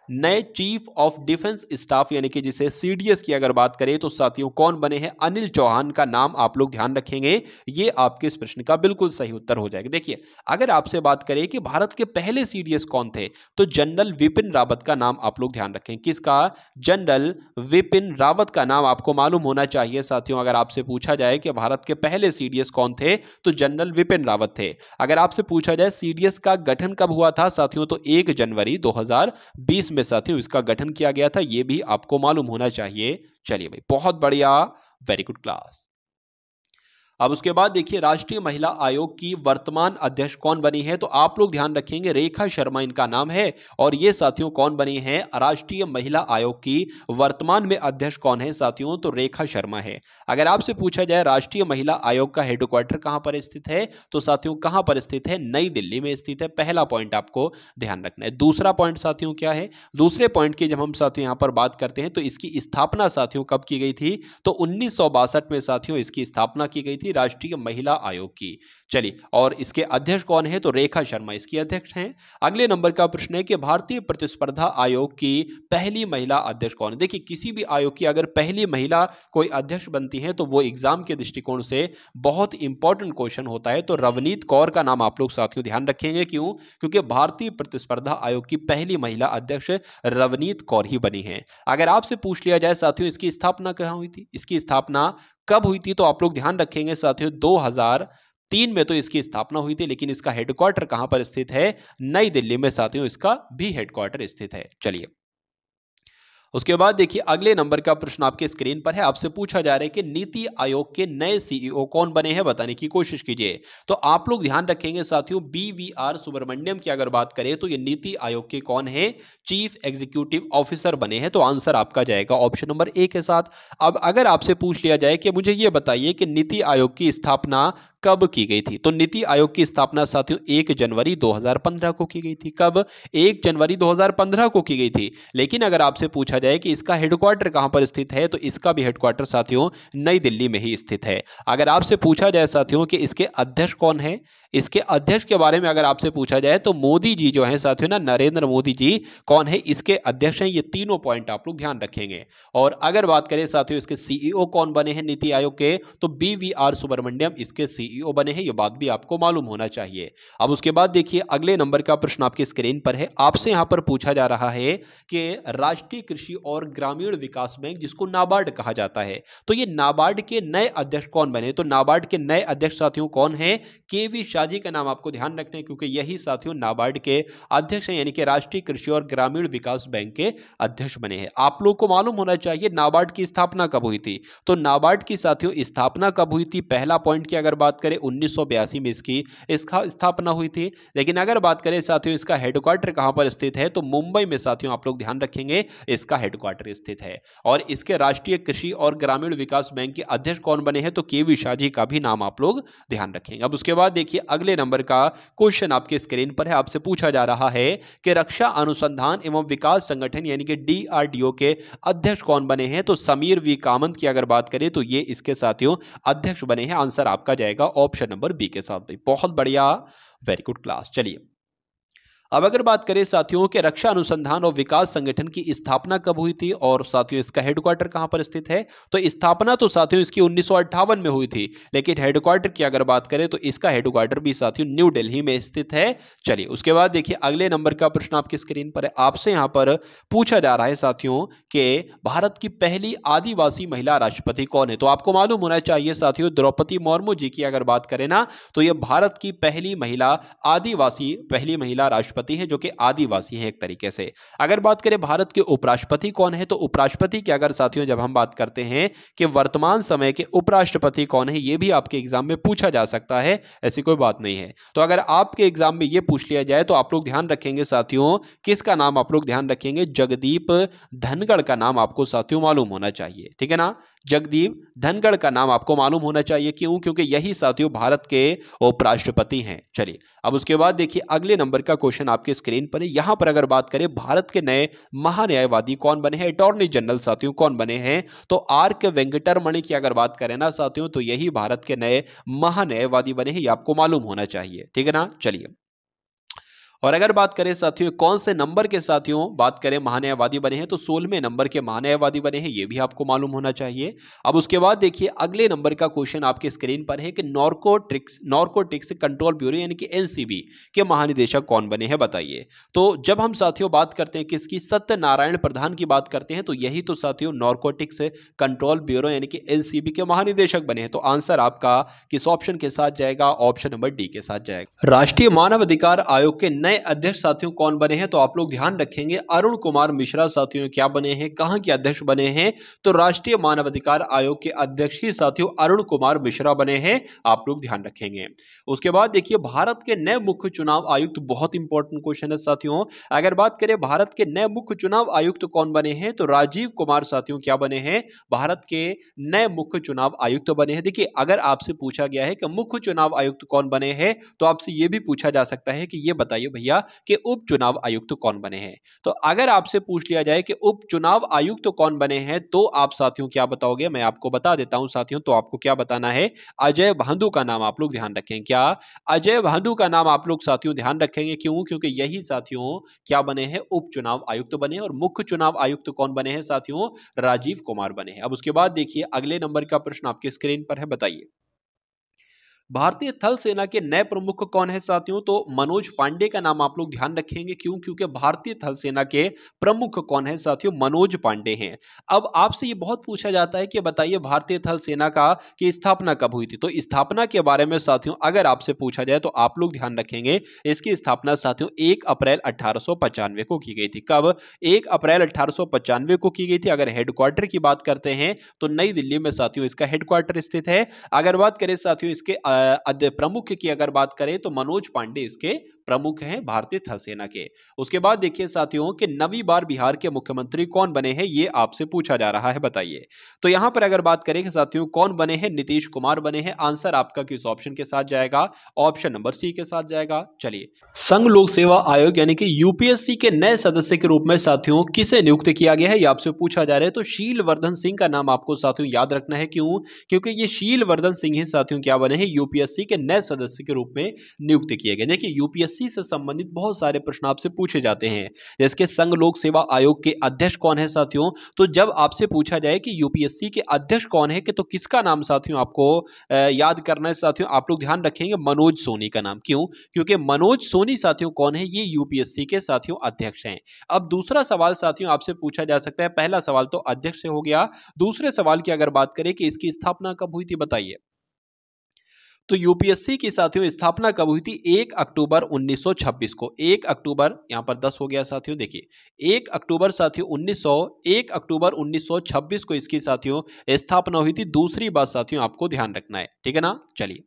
नए चीफ ऑफ डिफेंस स्टाफ यानी कि जिसे CDS की अगर बात करें, तो साथियों कौन बने हैं? अनिल चौहान का नाम आप लोग ध्यान रखेंगे। ये आपके इस प्रश्न का बिल्कुल सही उत्तर हो जाएगा। देखिए अगर आपसे बात करें कि भारत के पहले CDS कौन थे, तो जनरल विपिन रावत का नाम आप लोग ध्यान रखें। किसका? जनरल विपिन रावत का नाम आपको मालूम होना चाहिए साथियों। अगर आपसे पूछा जाए कि भारत के पहले CDS कौन थे, तो जनरल विपिन रावत थे। अगर आपसे पूछा जाए CDS का गठन कब हुआ था साथियों, तो 1 जनवरी 2020 में साथियों इसका गठन किया गया था। यह भी आपको मालूम होना चाहिए। चलिए भाई बहुत बढ़िया, वेरी गुड क्लास। अब उसके बाद देखिए राष्ट्रीय महिला आयोग की वर्तमान अध्यक्ष कौन बनी है, तो आप लोग ध्यान रखेंगे रेखा शर्मा इनका नाम है। और ये साथियों कौन बनी है? राष्ट्रीय महिला आयोग की वर्तमान में अध्यक्ष कौन है साथियों, तो रेखा शर्मा है। अगर आपसे पूछा जाए राष्ट्रीय महिला आयोग का हेडक्वार्टर कहां पर स्थित है, तो साथियों कहां पर स्थित है? नई दिल्ली में स्थित है। पहला पॉइंट आपको ध्यान रखना है। दूसरा पॉइंट साथियों क्या है? दूसरे पॉइंट की जब हम साथियों यहां पर बात करते हैं, तो इसकी स्थापना साथियों कब की गई थी, तो 1962 में साथियों इसकी स्थापना की गई थी राष्ट्रीय महिला आयोग की। चलिए और इसके अध्यक्ष कौन है, तो रेखा शर्मा इसकी अध्यक्ष हैं। अगले नंबर का प्रश्न है कि भारतीय प्रतिस्पर्धा आयोग की पहली महिला अध्यक्ष कौन है। देखिए किसी भी आयोग की अगर पहली महिला कोई अध्यक्ष बनती है, तो वो एग्जाम के दृष्टिकोण से बहुत इंपॉर्टेंट क्वेश्चन होता है। तो रवनीत कौर का नाम आप लोग साथियों ध्यान रखेंगे। क्यों? क्योंकि भारतीय प्रतिस्पर्धा आयोग की पहली महिला अध्यक्ष रवनीत कौर ही बनी है। अगर आपसे पूछ लिया जाए साथियों इसकी स्थापना कहां हुई थी, इसकी स्थापना कब हुई थी, तो आप लोग ध्यान रखेंगे साथियों 2003 में तो इसकी स्थापना हुई थी। लेकिन इसका हेडक्वार्टर कहां पर स्थित है? नई दिल्ली में साथियों इसका भी हेडक्वार्टर स्थित है। चलिए उसके बाद देखिए अगले नंबर का प्रश्न आपके स्क्रीन पर है। आपसे पूछा जा रहा है कि नीति आयोग के नए सीईओ कौन बने हैं, बताने की कोशिश कीजिए। तो आप लोग ध्यान रखेंगे साथियों, बीवीआर सुब्रमण्यम की अगर बात करें तो ये नीति आयोग के कौन है, चीफ एग्जीक्यूटिव ऑफिसर बने हैं। तो आंसर आपका जाएगा ऑप्शन नंबर ए के साथ। अब अगर आपसे पूछ लिया जाए कि मुझे ये बताइए कि नीति आयोग की स्थापना कब की गई थी, तो नीति आयोग की स्थापना साथियों 1 जनवरी 2015 को की गई थी। कब? 1 जनवरी 2015 को की गई थी। लेकिन अगर आपसे पूछा जाए कि इसका हेडक्वार्टर कहां पर स्थित है, तो इसका भी हेडक्वार्टर साथियों नई दिल्ली में ही स्थित है। अगर आपसे पूछा जाए साथियों कि इसके अध्यक्ष कौन है, इसके अध्यक्ष के बारे में अगर आपसे पूछा जाए तो मोदी जी जो है साथियों ना, नरेंद्र मोदी जी कौन है, इसके अध्यक्ष हैं। ये तीनों पॉइंट आप लोग ध्यान रखेंगे। और अगर बात करें साथियों इसके सीईओ कौन बने हैं नीति आयोग के, तो बीवीआर सुब्रमण्यम इसके सीईओ बने हैं। ये बात भी आपको मालूम होना चाहिए। अब उसके बाद देखिए अगले नंबर का प्रश्न आपकी स्क्रीन पर है। आपसे यहां पर पूछा जा रहा है कि राष्ट्रीय कृषि और ग्रामीण विकास बैंक, जिसको नाबार्ड कहा जाता है, तो ये नाबार्ड के नए अध्यक्ष कौन बने। तो नाबार्ड के नए अध्यक्ष साथियों कौन है, केवी शाह जी का नाम आपको ध्यान रखना है, क्योंकि यही साथियों नाबार्ड के अध्यक्ष हैं, यानी कि राष्ट्रीय कृषि और ग्रामीण विकास बैंक के अध्यक्ष बने हैं। आप लोग को मालूम होना चाहिए नाबार्ड की स्थापना कब हुई थी। तो नाबार्ड की साथियों स्थापना कब हुई थी, पहला पॉइंट की अगर बात करें 1982 में इसकी स्थापना हुई थी। लेकिन अगर बात करें साथियों इसका हेडक्वार्टर कहां पर स्थित है, तो मुंबई में साथियों आप लोग ध्यान रखेंगे इसका हेडक्वार्टर स्थित है। और इसके राष्ट्रीय कृषि और ग्रामीण विकास बैंक के अध्यक्ष कौन बने हैं, तो केवी शाह जी का भी नाम आप लोग ध्यान रखेंगे। अब उसके बाद देखिए अगले नंबर का क्वेश्चन आपके स्क्रीन पर है। आपसे पूछा जा रहा है कि रक्षा अनुसंधान एवं विकास संगठन यानी कि डीआरडीओ के अध्यक्ष कौन बने हैं, तो समीर वी कामत की अगर बात करें तो ये इसके साथियों अध्यक्ष बने हैं। आंसर आपका जाएगा ऑप्शन नंबर बी के साथ। भाई बहुत बढ़िया, वेरी गुड क्लास। चलिए अब अगर बात करें साथियों के रक्षा अनुसंधान और विकास संगठन की स्थापना कब हुई थी और साथियों इसका हेडक्वार्टर कहां पर स्थित है, तो स्थापना तो साथियों इसकी 1958 में हुई थी, लेकिन हेडक्वार्टर की अगर बात करें तो इसका हेडक्वार्टर भी साथियों न्यू दिल्ली में स्थित है। चलिए उसके बाद देखिए अगले नंबर का प्रश्न आपकी स्क्रीन पर है। आपसे यहां पर पूछा जा रहा है साथियों कि भारत की पहली आदिवासी महिला राष्ट्रपति कौन है। तो आपको मालूम होना चाहिए साथियों द्रौपदी मुर्मू जी की अगर बात करें ना, तो यह भारत की पहली महिला राष्ट्रपति है, जो कि आदिवासी है एक तरीके से। अगर बात करें भारत के उपराष्ट्रपति कौन है, तो उपराष्ट्रपति की अगर साथियों जब हम बात करते हैं कि वर्तमान समय के उपराष्ट्रपति कौन है, यह भी आपके एग्जाम में पूछा जा सकता है, ऐसी कोई बात नहीं है। तो अगर आपके एग्जाम में यह पूछ लिया जाए तो आप लोग ध्यान रखेंगे साथियों, किसका नाम आप लोग ध्यान रखेंगे, जगदीप धनखड़ का नाम आपको साथियों मालूम होना चाहिए। ठीक है ना, जगदीप धनखड़ का नाम आपको मालूम होना चाहिए। क्यों? क्योंकि यही साथियों भारत के उपराष्ट्रपति हैं। चलिए अब उसके बाद देखिए अगले नंबर का क्वेश्चन आपके स्क्रीन पर है। यहां पर अगर बात करें भारत के नए महान्यायवादी कौन बने हैं, अटॉर्नी जनरल साथियों कौन बने हैं, तो आर के वेंकटरमणि की अगर बात करें ना साथियों, तो यही भारत के नए महान्यायवादी बने हैं, ये आपको मालूम होना चाहिए। ठीक है ना। चलिए और अगर बात करें साथियों कौन से नंबर के साथियों बात करें महान्यायवादी बने हैं, तो 16वें नंबर के महान्यायवादी बने हैं, ये भी आपको मालूम होना चाहिए। अब उसके बाद देखिए अगले नंबर का क्वेश्चन आपके स्क्रीन पर है कि नॉर्कोटिक्स कंट्रोल ब्यूरो यानी कि एनसीबी के महानिदेशक कौन बने हैं, बताइए। तो जब हम साथियों बात करते हैं किसकी, सत्यनारायण प्रधान की बात करते हैं, तो यही तो साथियों नॉर्कोटिक्स कंट्रोल ब्यूरो यानी कि एनसीबी के महानिदेशक बने हैं। तो आंसर आपका किस ऑप्शन के साथ जाएगा, ऑप्शन नंबर डी के साथ जाएगा। राष्ट्रीय मानव अधिकार आयोग के नए अध्यक्ष साथियों कौन बने हैं, तो आप लोग ध्यान रखेंगे अरुण कुमार मिश्रा साथियों क्या बने हैं, कहां के अध्यक्ष बने हैं, तो राष्ट्रीय मानव अधिकार आयोग के अध्यक्ष ही साथियों अरुण कुमार मिश्रा बने हैं, आप लोग ध्यान रखेंगे। उसके बाद देखिए भारत के नए मुख्य चुनाव आयुक्त, बहुत इंपॉर्टेंट क्वेश्चन है साथियों। अगर बात करें भारत के नए मुख्य चुनाव आयुक्त कौन बने हैं, तो राजीव कुमार साथियों क्या बने हैं, भारत के नए मुख्य चुनाव आयुक्त बने हैं। देखिए अगर आपसे पूछा गया है कि मुख्य चुनाव आयुक्त कौन बने हैं, तो आपसे यह भी पूछा जा सकता है कि यह बताइए भैया कि उप चुनाव आयुक्त कौन बने हैं। तो अगर आपसे पूछ लिया जाए कि उप चुनाव आयुक्त कौन बने हैं, तो आप साथियों क्या बताओगे, मैं आपको बता देता हूं साथियों। तो आपको क्या बताना है, अजय भादु का नाम आप लोग ध्यान रखें। क्या? अजय भादु का नाम आप लोग साथियों ध्यान रखेंगे। क्यों? क्योंकि यही साथियों क्या बने हैं, उप चुनाव आयुक्त बने हैं। और मुख्य चुनाव आयुक्त कौन बने हैं साथियों, राजीव कुमार बने हैं। अब उसके बाद देखिए अगले नंबर का प्रश्न आपके स्क्रीन पर है, बताइए भारतीय थल सेना के नए प्रमुख कौन है साथियों? तो मनोज पांडे का नाम आप लोग ध्यान रखेंगे। क्यों? क्योंकि भारतीय थल सेना के प्रमुख कौन है साथियों? मनोज पांडे हैं। अब आपसे ये बहुत पूछा जाता है कि बताइए भारतीय थल सेना का की स्थापना कब हुई थी? तो स्थापना के बारे में साथियों अगर आपसे पूछा जाए तो आप लोग ध्यान रखेंगे इसकी स्थापना साथियों 1 अप्रैल 1895 को की गई थी। कब? 1 अप्रैल 1895 को की गई थी। अगर हेडक्वार्टर की बात करते हैं तो नई दिल्ली में साथियों इसका हेडक्वार्टर स्थित है। अगर बात करें साथियों इसके प्रमुख की अगर बात करें तो मनोज पांडे इसके प्रमुख हैं भारतीय थल सेना के। उसके बाद देखिए साथियों कि नवी बार बिहार के मुख्यमंत्री कौन बने हैं, ये आपसे पूछा जा रहा है, बताइए। तो यहां पर अगर बात करें कि साथियों कौन बने हैं, नीतीश कुमार बने हैं। आंसर आपका किस ऑप्शन के साथ जाएगा? ऑप्शन नंबर सी के साथ जाएगा। चलिए, संघ लोक सेवा आयोग यानी कि यूपीएससी के नए सदस्य के रूप में साथियों किसे नियुक्त किया गया है, ये आपसे पूछा जा रहा है। तो शीलवर्धन सिंह का नाम आपको साथियों याद रखना है। क्यों? क्योंकि ये शीलवर्धन सिंह ही साथियों क्या बने हैं? यूपीएससी के नए सदस्य के रूप में नियुक्त किए गए। देखिए यूपीएससी से संबंधित बहुत सारे प्रश्न आपसे पूछे जाते हैं, जैसे कि संघ लोक सेवा आयोग के अध्यक्ष कौन है साथियों? तो जब आपसे पूछा जाए कि यूपीएससी के अध्यक्ष कौन है कि तो किसका नाम साथियों आपको याद करना है साथियों? आप लोग ध्यान रखेंगे मनोज सोनी का नाम। क्यों? क्योंकि मनोज सोनी साथियों कौन है? ये यूपीएससी के साथियों अध्यक्ष हैं। अब दूसरा सवाल साथियों आपसे पूछा जा सकता है, पहला सवाल तो अध्यक्ष से हो गया, दूसरे सवाल की अगर बात करें कि इसकी स्थापना कब हुई थी, बताइए। तो यूपीएससी की साथियों स्थापना कब हुई थी? 1 अक्टूबर 1926 को। 1 अक्टूबर यहां पर 10 हो गया साथियों। देखिए 1 अक्टूबर साथियों 1 अक्टूबर 1926 को इसकी साथियों स्थापना हुई थी। दूसरी बात साथियों आपको ध्यान रखना है, ठीक है ना। चलिए,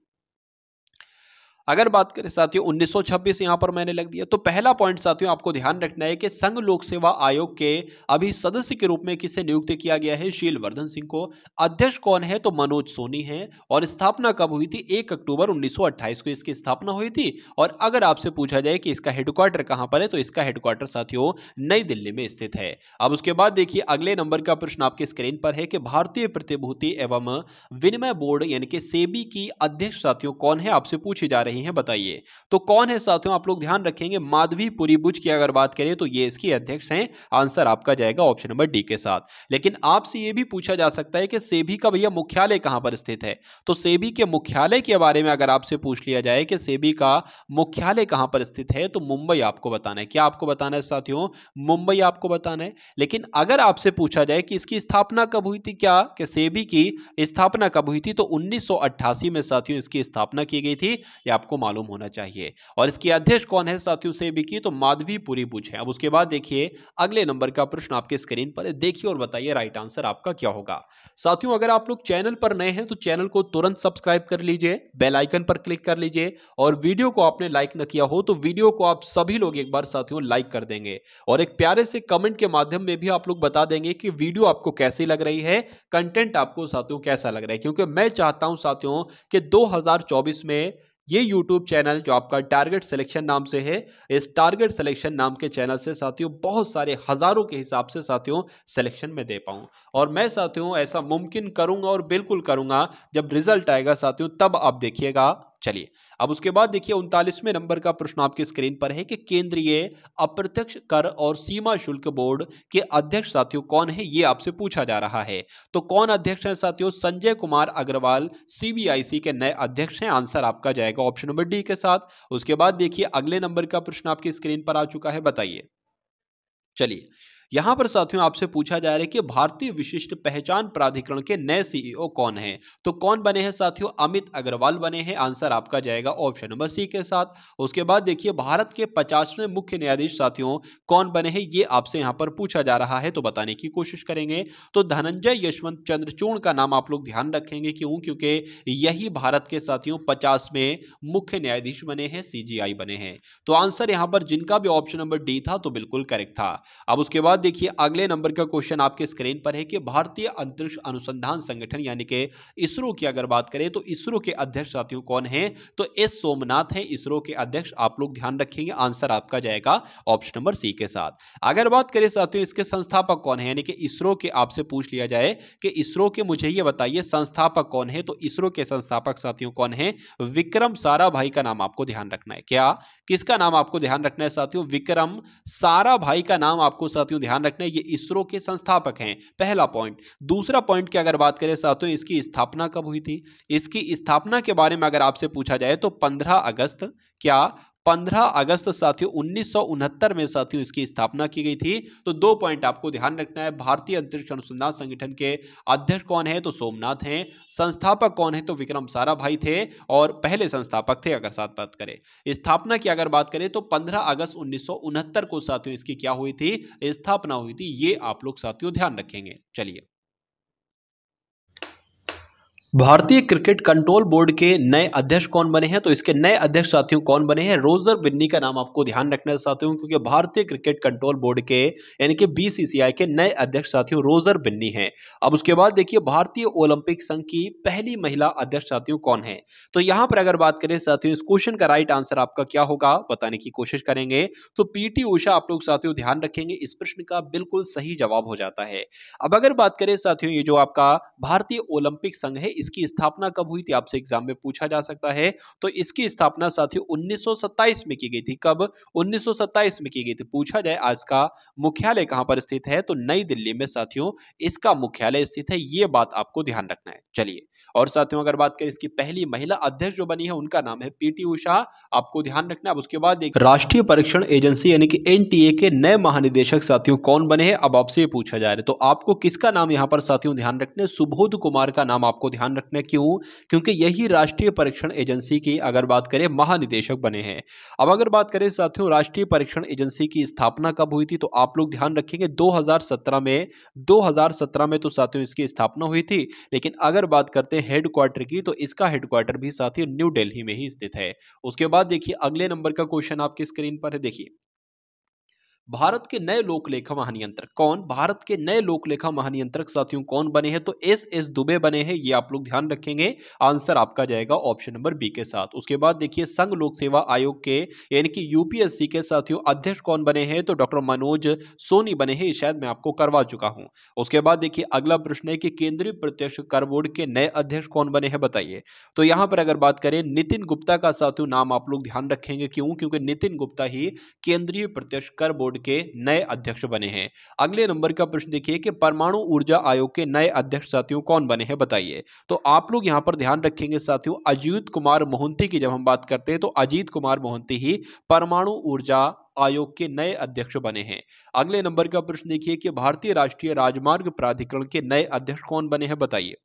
अगर बात करें साथियों 1926 यहां पर मैंने लग दिया, तो पहला पॉइंट साथियों आपको ध्यान रखना है कि संघ लोक सेवा आयोग के अभी सदस्य के रूप में किसे नियुक्त किया गया है? शीलवर्धन सिंह को। अध्यक्ष कौन है? तो मनोज सोनी है। और स्थापना कब हुई थी? 1 अक्टूबर 1928 को इसकी स्थापना हुई थी। और अगर आपसे पूछा जाए कि इसका हेडक्वार्टर कहां पर है, तो इसका हेडक्वार्टर साथियों नई दिल्ली में स्थित है। अब उसके बाद देखिए अगले नंबर का प्रश्न आपके स्क्रीन पर है कि भारतीय प्रतिभूति एवं विनिमय बोर्ड यानी कि सेबी की अध्यक्ष साथियों कौन है, आपसे पूछी जा रही है, बताइए। तो कौन है साथियों? आप लोग ध्यान रखेंगे माधवी पुरी बुच की अगर बात करें तो ये इसकी अध्यक्ष हैं। आंसर आपका जाएगा ऑप्शन नंबर डी के साथ। लेकिन आपसे ये भी पूछा जा सकता है कि सेबी का भैया मुख्यालय कहां पर स्थित है? तो सेबी के मुख्यालय के बारे में अगर आपसे पूछ लिया जाए कि सेबी का मुख्यालय कहां पर स्थित है, तो मुंबई आपको बताना है। क्या आपको बताना है साथियों? मुंबई आपको बताना है। लेकिन अगर आपसे पूछा जाए कि इसकी स्थापना कब हुई थी, क्या कि सेबी की स्थापना कब हुई थी, तो 1988 में साथियों इसकी स्थापना की गई थी। ये आपको मालूम होना चाहिए। और इसकी अध्यक्ष कौन है साथियों सेबी की? तो माधवी पुरी बुच है। अब उसके बाद देखिए अगले नंबर का प्रश्न आपके स्क्रीन पर है, देखिए और बताइए राइट आंसर आपका क्या होगा। साथियों अगर आप लोग चैनल पर नए हैं तो चैनल को तुरंत सब्सक्राइब कर लीजिए, बेल आइकन पर क्लिक कर लीजिए। और वीडियो को आपने लाइक न किया हो तो वीडियो को आप सभी लोग एक बार साथियों लाइक कर देंगे। और एक प्यारे से कमेंट के माध्यम में भी आप लोग बता देंगे कि वीडियो आपको कैसी लग रही है, कंटेंट आपको साथियों कैसा लग रहा है। क्योंकि मैं चाहता हूं साथियों कि 2024 में ये YouTube चैनल जो आपका टारगेट सिलेक्शन नाम से है, इस टारगेट सिलेक्शन नाम के चैनल से साथियों बहुत सारे हजारों के हिसाब से साथियों सिलेक्शन में दे पाऊं। और मैं साथियों ऐसा मुमकिन करूंगा और बिल्कुल करूंगा। जब रिजल्ट आएगा साथियों तब आप देखिएगा। चलिए, अब उसके बाद देखिए 39वें नंबर का प्रश्न आपकी स्क्रीन पर है कि केंद्रीय अप्रत्यक्ष कर और सीमा शुल्क बोर्ड के अध्यक्ष साथियों कौन है, ये आपसे पूछा जा रहा है। तो कौन अध्यक्ष है साथियों? संजय कुमार अग्रवाल सीबीआईसी के नए अध्यक्ष हैं। आंसर आपका जाएगा ऑप्शन नंबर डी के साथ। उसके बाद देखिए अगले नंबर का प्रश्न आपकी स्क्रीन पर आ चुका है, बताइए। चलिए, यहां पर साथियों आपसे पूछा जा रहा है कि भारतीय विशिष्ट पहचान प्राधिकरण के नए सीईओ कौन हैं? तो कौन बने हैं साथियों? अमित अग्रवाल बने हैं। आंसर आपका जाएगा ऑप्शन नंबर सी के साथ। उसके बाद देखिए भारत के 50वें मुख्य न्यायाधीश साथियों कौन बने हैं, ये आपसे यहां पर पूछा जा रहा है, तो बताने की कोशिश करेंगे। तो धनंजय यशवंत चंद्रचूड़ का नाम आप लोग ध्यान रखेंगे। क्यों? क्योंकि यही भारत के साथियों 50वें मुख्य न्यायाधीश बने हैं, सीजीआई बने हैं। तो आंसर यहां पर जिनका भी ऑप्शन नंबर डी था तो बिल्कुल करेक्ट था। अब उसके बाद देखिए अगले नंबर का क्वेश्चन आपके स्क्रीन पर है कि भारतीय अंतरिक्ष अनुसंधान संगठन यानी कि इसरो की अगर बात करें तो इसरो के अध्यक्ष साथियों कौन हैं? तो एस सोमनाथ हैं इसरो के अध्यक्ष। आप लोग ध्यान रखेंगे। आंसर आपका जाएगा ऑप्शन नंबर सी के साथ। अगर बात करें साथियों इसके संस्थापक कौन है, यानी कि इसरो के आपसे पूछ लिया जाए कि इसरो के मुझे ये बताइए संस्थापक कौन है, तो इसरो के संस्थापक साथियों कौन है? विक्रम साराभाई का नाम आपको ध्यान रखना है। क्या? किसका नाम आपको ध्यान रखना है साथियों? विक्रम साराभाई का नाम आपको साथियों ध्यान रखना है ये इसरो के संस्थापक हैं, पहला पॉइंट। दूसरा पॉइंट की अगर बात करें साथियों, इसकी स्थापना कब हुई थी? इसकी स्थापना के बारे में अगर आपसे पूछा जाए तो 15 अगस्त, क्या 15 अगस्त साथियों 1969 में साथियों इसकी स्थापना की गई थी। तो 2 पॉइंट आपको ध्यान रखना है। भारतीय अंतरिक्ष अनुसंधान संगठन के अध्यक्ष कौन है? तो सोमनाथ हैं। संस्थापक कौन है? तो विक्रम साराभाई थे और पहले संस्थापक थे। अगर साथ बात करें स्थापना की अगर बात करें तो 15 अगस्त 1969 को साथियों इसकी क्या हुई थी? स्थापना हुई थी। ये आप लोग साथियों ध्यान रखेंगे। चलिए, भारतीय क्रिकेट कंट्रोल बोर्ड के नए अध्यक्ष कौन बने हैं? तो इसके नए अध्यक्ष साथियों कौन बने हैं? रोजर बिन्नी का नाम आपको ध्यान रखना है साथियों, क्योंकि भारतीय क्रिकेट कंट्रोल बोर्ड के यानी कि बीसीसीआई के नए अध्यक्ष साथियों रोजर बिन्नी हैं। अब उसके बाद देखिए भारतीय ओलंपिक संघ की पहली महिला अध्यक्ष साथियों कौन है? तो यहां पर अगर बात करें साथियों इस क्वेश्चन का राइट आंसर आपका क्या होगा बताने की कोशिश करेंगे। तो पीटी उषा आप लोग साथियों ध्यान रखेंगे, इस प्रश्न का बिल्कुल सही जवाब हो जाता है। अब अगर बात करें साथियों ये जो आपका भारतीय ओलंपिक संघ है इसकी स्थापना कब हुई थी? आपसे एग्जाम में पूछा जा सकता है। तो इसकी स्थापना साथियों 1927 में की गई थी। कब? 1927 में की गई थी। पूछा जाए आज का मुख्यालय कहां पर स्थित है? तो नई दिल्ली में साथियों इसका मुख्यालय स्थित है। यह बात आपको ध्यान रखना है। चलिए, और साथियों अगर बात करें इसकी पहली महिला अध्यक्ष जो बनी है उनका नाम है पीटी उषा, आपको ध्यान रखना है। अब उसके बाद देखिए राष्ट्रीय परीक्षण एजेंसी यानी कि एनटीए के नए महानिदेशक साथियों कौन बने हैं? अब आपसे पूछा जा रहा है तो आपको किसका नाम यहां पर साथियों ध्यान रखना है? सुबोध कुमार का नाम आपको ध्यान रखना है। क्यों? क्योंकि यही राष्ट्रीय परीक्षण एजेंसी की अगर बात करें महानिदेशक बने हैं। अब अगर बात करें साथियों राष्ट्रीय परीक्षण एजेंसी की स्थापना कब हुई थी? तो आप लोग ध्यान रखेंगे 2017 में। 2017 में तो साथियों इसकी स्थापना हुई थी। लेकिन अगर बात करते हैं हेडक्वार्टर की तो इसका हेडक्वार्टर भी साथियों न्यू दिल्ली में ही स्थित है। उसके बाद देखिए अगले नंबर का क्वेश्चन आपकी स्क्रीन पर है। देखिए भारत के नए लोक लेखा महानियंत्रक कौन? भारत के नए लोक लेखा महानियंत्रक साथियों कौन बने हैं? तो एस दुबे बने हैं। ये आप लोग ध्यान रखेंगे। आंसर आपका जाएगा ऑप्शन नंबर बी के साथ। उसके बाद देखिए संघ लोक सेवा आयोग के यानी कि यूपीएससी के साथियों अध्यक्ष कौन बने हैं? तो डॉक्टर मनोज सोनी बने हैं। शायद मैं आपको करवा चुका हूं। उसके बाद देखिए अगला प्रश्न है कि केंद्रीय प्रत्यक्ष कर बोर्ड के नए अध्यक्ष कौन बने हैं? बताइए। तो यहां पर अगर बात करें नितिन गुप्ता का साथियों नाम आप लोग ध्यान रखेंगे। क्यों? क्योंकि नितिन गुप्ता ही केंद्रीय प्रत्यक्ष कर बोर्ड के नए अध्यक्ष बने हैं। अगले नंबर का प्रश्न देखिए कि परमाणु ऊर्जा आयोग के नए अध्यक्ष साथियों कौन बने हैं? बताइए। तो आप लोग यहां पर ध्यान रखेंगे साथियों अजीत कुमार मोहंती की जब हम बात करते हैं तो अजीत कुमार मोहंती ही परमाणु ऊर्जा आयोग के नए अध्यक्ष बने हैं। अगले नंबर का प्रश्न देखिए कि भारतीय राष्ट्रीय राजमार्ग प्राधिकरण के नए अध्यक्ष कौन बने हैं? बताइए।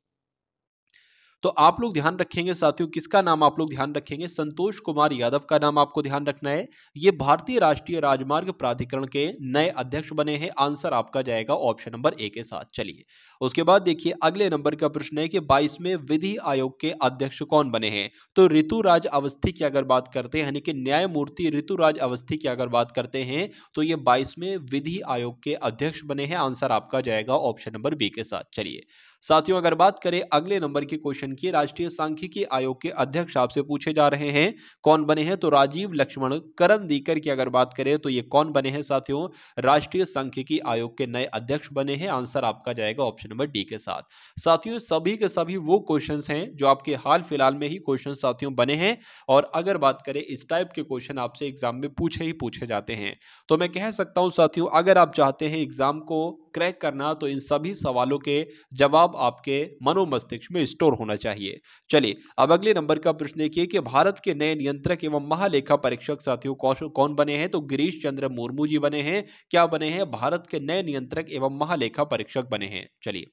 तो आप लोग ध्यान रखेंगे साथियों किसका नाम आप लोग ध्यान रखेंगे? संतोष कुमार यादव का नाम आपको ध्यान रखना है। ये भारतीय राष्ट्रीय राजमार्ग प्राधिकरण के नए अध्यक्ष बने हैं। आंसर आपका जाएगा ऑप्शन नंबर ए के साथ। चलिए, उसके बाद देखिए अगले नंबर का प्रश्न है कि 22वें विधि आयोग के अध्यक्ष कौन बने हैं? तो ऋतुराज अवस्थी की अगर बात करते हैं यानी कि न्यायमूर्ति ऋतुराज अवस्थी की अगर बात करते हैं तो ये 22वें विधि आयोग के अध्यक्ष बने हैं। आंसर आपका जाएगा ऑप्शन नंबर बी के साथ। चलिए साथियों अगर बात करें अगले नंबर के क्वेश्चन की, राष्ट्रीय सांख्यिकी आयोग के अध्यक्ष आपसे पूछे जा रहे हैं कौन बने हैं? तो राजीव लक्ष्मण करंदीकर की अगर बात करें तो ये कौन बने हैं साथियों? राष्ट्रीय सांख्यिकी आयोग के नए अध्यक्ष बने हैं। आंसर आपका जाएगा ऑप्शन नंबर डी के साथ। साथियों सभी के सभी वो क्वेश्चंस हैं जो आपके हाल फिलहाल में ही क्वेश्चन साथियों बने हैं और अगर बात करें इस टाइप के क्वेश्चन आपसे एग्जाम में पूछे जाते हैं। तो मैं कह सकता हूं साथियों अगर आप चाहते हैं एग्जाम को क्रैक करना तो इन सभी सवालों के जवाब आपके मनोमस्तिष्क में स्टोर होना चाहिए। चलिए अब अगले नंबर का प्रश्न देखिए कि भारत के नए नियंत्रक एवं महालेखा परीक्षक साथियों कौन बने हैं? तो गिरीश चंद्र मुर्मू जी बने हैं। क्या बने हैं? भारत के नए नियंत्रक एवं महालेखा परीक्षक बने हैं। चलिए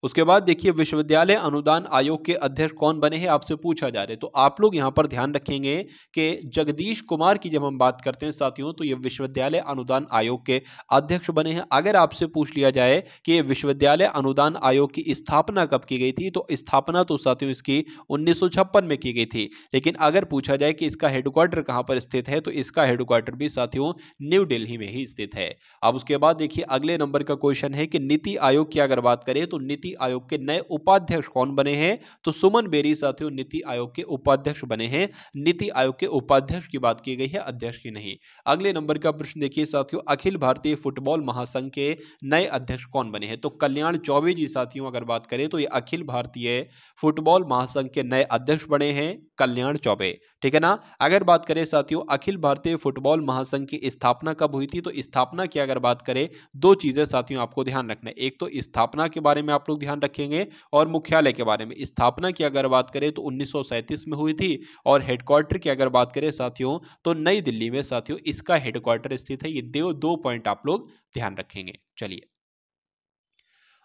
उसके बाद देखिए विश्वविद्यालय अनुदान आयोग के अध्यक्ष कौन बने हैं आपसे पूछा जा रहा है। तो आप लोग यहां पर ध्यान रखेंगे कि जगदीश कुमार की जब हम बात करते हैं साथियों तो ये विश्वविद्यालय अनुदान आयोग के अध्यक्ष बने हैं। अगर आपसे पूछ लिया जाए कि विश्वविद्यालय अनुदान आयोग की स्थापना कब की गई थी तो स्थापना तो साथियों इसकी 1956 में की गई थी। लेकिन अगर पूछा जाए कि इसका हेडक्वार्टर कहां पर स्थित है तो इसका हेडक्वार्टर भी साथियों न्यू दिल्ली में ही स्थित है। अब उसके बाद देखिए अगले नंबर का क्वेश्चन है कि नीति आयोग की अगर बात करें तो नीति नीति आयोग के नए उपाध्यक्ष कौन बने हैं? तो सुमन बेरी साथियों नीति आयोग के उपाध्यक्ष बने हैं। नीति आयोग के उपाध्यक्ष की बात की गई है, अध्यक्ष की नहीं। अगले नंबर का प्रश्न देखिए साथियों, अखिल भारतीय फुटबॉल महासंघ के नए अध्यक्ष कौन बने हैं? तो कल्याण चौबे जी साथियों अगर बात करें तो ये अखिल भारतीय फुटबॉल महासंघ के नए अध्यक्ष बने हैं कल्याण चौबे, ठीक है ना। अगर बात करें साथियों अखिल भारतीय फुटबॉल महासंघ की स्थापना कब हुई थी? तो स्थापना की अगर बात करें, दो चीजें साथियों आपको ध्यान रखना है। एक तो स्थापना के बारे में आप लोग ध्यान रखेंगे और मुख्यालय के बारे में। स्थापना की अगर बात करें तो 1937 में हुई थी और हेडक्वार्टर की अगर बात करें साथियों तो नई दिल्ली में साथियों इसका हेडक्वार्टर स्थित है। ये दो पॉइंट आप लोग ध्यान रखेंगे। चलिए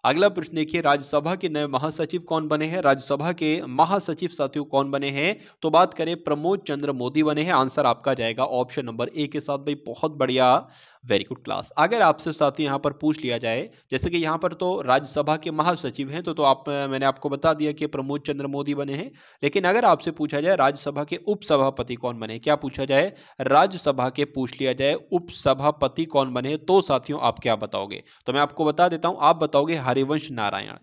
अगला प्रश्न देखिए, राज्यसभा के नए महासचिव कौन बने हैं? राज्यसभा के महासचिव साथियों कौन बने हैं? तो बात करें प्रमोद चंद्र मोदी बने हैं। आंसर आपका जाएगा ऑप्शन नंबर ए के साथ। भाई बहुत बढ़िया, वेरी गुड क्लास। अगर आपसे साथी यहां पर पूछ लिया जाए, जैसे कि यहां पर तो राज्यसभा के महासचिव हैं तो मैंने आपको बता दिया कि प्रमोद चंद्र मोदी बने हैं, लेकिन अगर आपसे पूछा जाए राज्यसभा के उपसभापति कौन बने, क्या पूछा जाए, राज्यसभा के पूछ लिया जाए उपसभापति कौन बने, तो साथियों आप क्या बताओगे? तो मैं आपको बता देता हूं, आप बताओगे हरिवंश नारायण।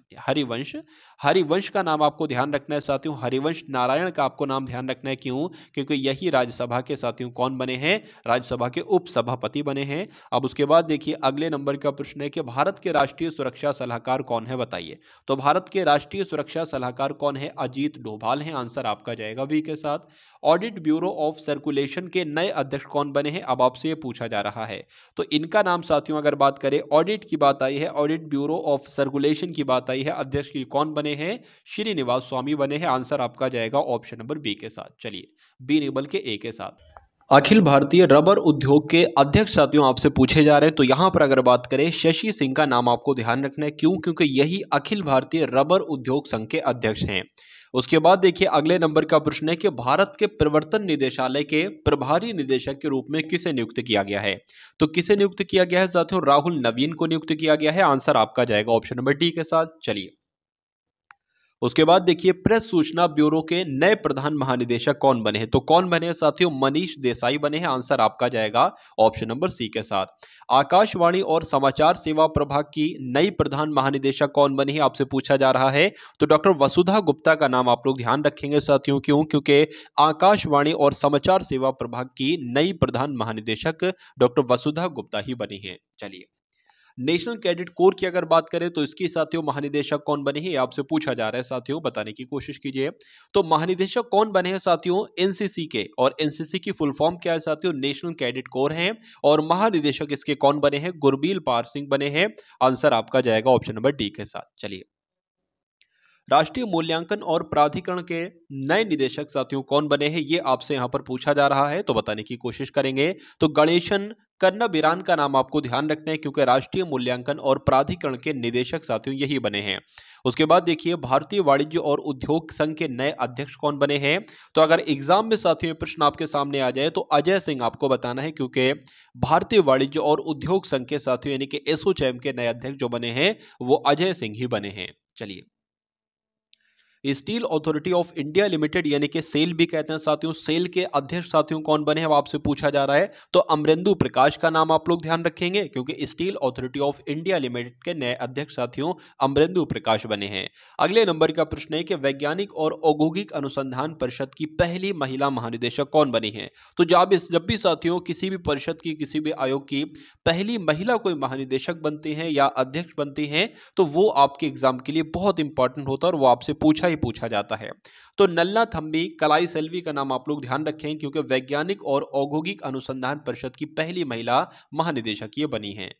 हरिवंश का नाम आपको ध्यान रखना है साथियों। हरिवंश नारायण का आपको नाम ध्यान रखना है। क्यों? क्योंकि यही राज्यसभा के साथियों कौन बने हैं? राज्यसभा के उपसभापति बने हैं। अब उसके बाद देखिए अगले नंबर का प्रश्न है कि भारत के राष्ट्रीय सुरक्षा सलाहकार कौन है, बताइए। तो भारत के राष्ट्रीय सुरक्षा सलाहकार कौन है? अजीत डोभाल हैं। आंसर आपका जाएगा बी के साथ। ऑडिट ब्यूरो ऑफ सर्कुलेशन के नए अध्यक्ष कौन बने हैं? अब आपसे ये पूछा जा रहा है, तो इनका नाम साथियों अगर बात करें, ऑडिट की बात आई है, ऑडिट ब्यूरो ऑफ सर्कुलेशन की बात आई है, अध्यक्ष की कौन बने हैं? श्रीनिवास स्वामी बने हैं। आंसर आपका जाएगा ऑप्शन नंबर बी के साथ। चलिए बी नहीं बल्कि ए के साथ। अखिल भारतीय रबर उद्योग के अध्यक्ष साथियों आपसे पूछे जा रहे हैं, तो यहां पर अगर बात करें शशि सिंह का नाम आपको ध्यान रखना है। क्यों? क्योंकि यही अखिल भारतीय रबर उद्योग संघ के अध्यक्ष हैं। उसके बाद देखिए अगले नंबर का प्रश्न है कि भारत के प्रवर्तन निदेशालय के प्रभारी निदेशक के रूप में किसे नियुक्त किया गया है? तो किसे नियुक्त किया गया है साथियों? राहुल नवीन को नियुक्त किया गया है। आंसर आपका जाएगा ऑप्शन नंबर डी के साथ। चलिए उसके बाद देखिए प्रेस सूचना ब्यूरो के नए प्रधान महानिदेशक कौन बने हैं? तो कौन बने हैं साथियों? मनीष देसाई बने हैं। आंसर आपका जाएगा ऑप्शन नंबर सी के साथ। आकाशवाणी और समाचार सेवा प्रभाग की नई प्रधान महानिदेशक कौन बनी है, आपसे पूछा जा रहा है। तो डॉक्टर वसुधा गुप्ता का नाम आप लोग ध्यान रखेंगे साथियों। क्यों? क्योंकि आकाशवाणी और समाचार सेवा प्रभाग की नई प्रधान महानिदेशक डॉक्टर वसुधा गुप्ता ही बनी है। चलिए नेशनल कैडेट कोर की अगर बात करें तो इसकी साथियों महानिदेशक कौन बने हैं, आपसे पूछा जा रहा है साथियों, बताने की कोशिश कीजिए। तो महानिदेशक कौन बने हैं साथियों? एनसीसी के, और एनसीसी की फुल फॉर्म क्या है साथियों? नेशनल कैडेट कोर हैं। और महानिदेशक इसके कौन बने हैं? गुरबील पार सिंह बने हैं। आंसर आपका जाएगा ऑप्शन नंबर डी के साथ। चलिए राष्ट्रीय मूल्यांकन और प्राधिकरण के नए निदेशक साथियों कौन बने हैं, ये आपसे यहां पर पूछा जा रहा है, तो बताने की कोशिश करेंगे। तो गणेशन कन्नाबिरान का नाम आपको ध्यान रखना है, क्योंकि राष्ट्रीय मूल्यांकन और प्राधिकरण के निदेशक साथियों यही बने हैं। उसके बाद देखिए भारतीय वाणिज्य और उद्योग संघ के नए अध्यक्ष कौन बने हैं? तो अगर एग्जाम में साथियों प्रश्न आपके सामने आ जाए तो अजय सिंह आपको बताना है, क्योंकि भारतीय वाणिज्य और उद्योग संघ के साथियों यानी कि एसोचैम के नए अध्यक्ष जो बने हैं वो अजय सिंह ही बने हैं। चलिए steel authority of India limited यानी कि सेल भी कहते हैं साथियों, सेल के अध्यक्ष साथियों कौन बने हैं, आपसे पूछा जा रहा है। तो अमरेंदु प्रकाश का नाम आप लोग ध्यान रखेंगे, क्योंकि steel authority of India limited के नए अध्यक्ष साथियों अमरेंदु प्रकाश बने हैं। अगले नंबर का प्रश्न है कि वैज्ञानिक और औद्योगिक अनुसंधान परिषद की पहली महिला महानिदेशक कौन बनी है? तो जब भी साथियों किसी भी परिषद की, किसी भी आयोग की पहली महिला कोई महानिदेशक बनती है या अध्यक्ष बनती है, तो वो आपके एग्जाम के लिए बहुत इंपॉर्टेंट होता है और वो आपसे पूछा जाता है। तो नल्ला थम्बी कलाई सेल्वी का नाम आप लोग ध्यान रखें, क्योंकि वैज्ञानिक और औद्योगिक अनुसंधान परिषद की पहली महिला महानिदेशक ये बनी हैं।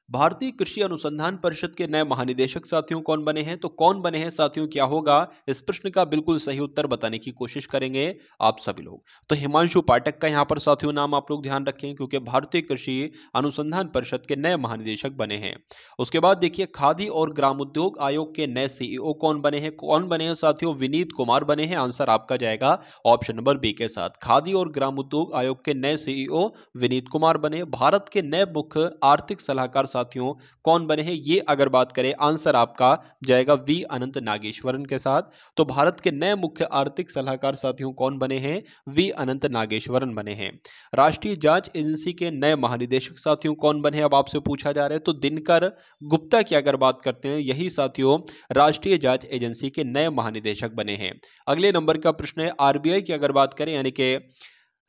भारतीय कृषि अनुसंधान परिषद के नए महानिदेशक साथियों कौन बने हैं? तो कौन बने हैं साथियों, क्या होगा? इस प्रश्न का बिल्कुल सही उत्तर बताने की कोशिश करेंगे आप सभी लोग। तो हिमांशु पाठक का यहां पर साथियों नाम आप लोग ध्यान रखें, क्योंकि भारतीय कृषि अनुसंधान परिषद के नए महानिदेशक बने हैं। उसके बाद देखिए खादी और ग्रामोद्योग आयोग के नए सीईओ कौन बने हैं? कौन बने हैं साथियों? विनीत कुमार बने हैं। आंसर आपका जाएगा ऑप्शन नंबर बी के साथ। खादी और ग्रामोद्योग आयोग के नए सीईओ विनीत कुमार बने। भारत के नए मुख्य आर्थिक सलाहकार साथियों कौन बने हैं? ये अगर बात करें आंसर आपका जाएगा वी अनंत नागेश्वरन के साथ। तो भारत के नए मुख्य आर्थिक सलाहकार साथियों कौन बने हैं? वी अनंत नागेश्वरन बने हैं। राष्ट्रीय जांच एजेंसी के नए महानिदेशक साथियों कौन बने हैं? अब आपसे पूछा जा रहा है। तो दिनकर गुप्ता की अगर बात करते हैं, यही साथियों राष्ट्रीय जांच एजेंसी के नए महानिदेशक बने हैं। अगले नंबर का प्रश्न है आरबीआई की अगर बात करें, यानी कि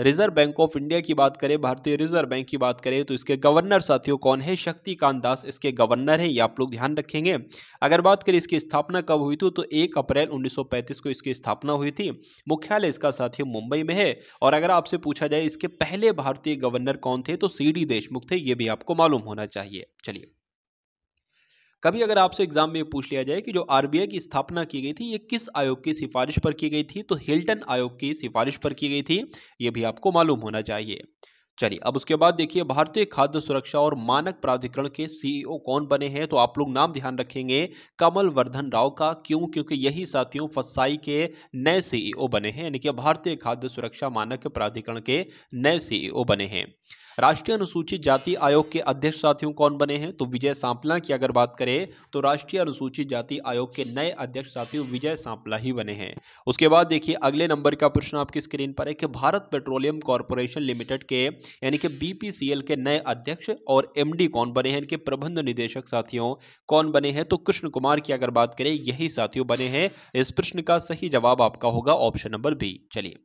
रिजर्व बैंक ऑफ इंडिया की बात करें, भारतीय रिजर्व बैंक की बात करें, तो इसके गवर्नर साथियों कौन है? शक्तिकांत दास इसके गवर्नर है, ये आप लोग ध्यान रखेंगे। अगर बात करें इसकी स्थापना कब हुई थी, तो 1 अप्रैल 1935 को इसकी स्थापना हुई थी। मुख्यालय इसका साथियों मुंबई में है। और अगर आपसे पूछा जाए इसके पहले भारतीय गवर्नर कौन थे, तो सीडी देशमुख थे, ये भी आपको मालूम होना चाहिए। चलिए, कभी अगर आपसे एग्जाम में पूछ लिया जाए कि जो आरबीआई की स्थापना की गई थी ये किस आयोग की सिफारिश पर की गई थी, तो हिल्टन आयोग की सिफारिश पर की गई थी, ये भी आपको मालूम होना चाहिए। चलिए, अब उसके बाद देखिए भारतीय खाद्य सुरक्षा और मानक प्राधिकरण के सीईओ कौन बने हैं, तो आप लोग नाम ध्यान रखेंगे कमल वर्धन राव का। क्यों? क्योंकि यही साथियों फसाई के नए सीईओ बने हैं, यानी कि भारतीय खाद्य सुरक्षा मानक प्राधिकरण के नए सीईओ बने हैं। राष्ट्रीय अनुसूचित जाति आयोग के अध्यक्ष साथियों कौन बने हैं, तो विजय सांपला की अगर बात करें तो राष्ट्रीय अनुसूचित जाति आयोग के नए अध्यक्ष साथियों विजय सांपला ही बने हैं। उसके बाद देखिए अगले नंबर का प्रश्न आपकी स्क्रीन पर है कि भारत पेट्रोलियम कॉर्पोरेशन लिमिटेड के यानी कि बीपीसीएल के नए अध्यक्ष और एमडी कौन बने हैं, इनके प्रबंध निदेशक साथियों कौन बने हैं, तो कृष्ण कुमार की अगर बात करें यही साथियों बने हैं। इस प्रश्न का सही जवाब आपका होगा ऑप्शन नंबर बी। चलिए,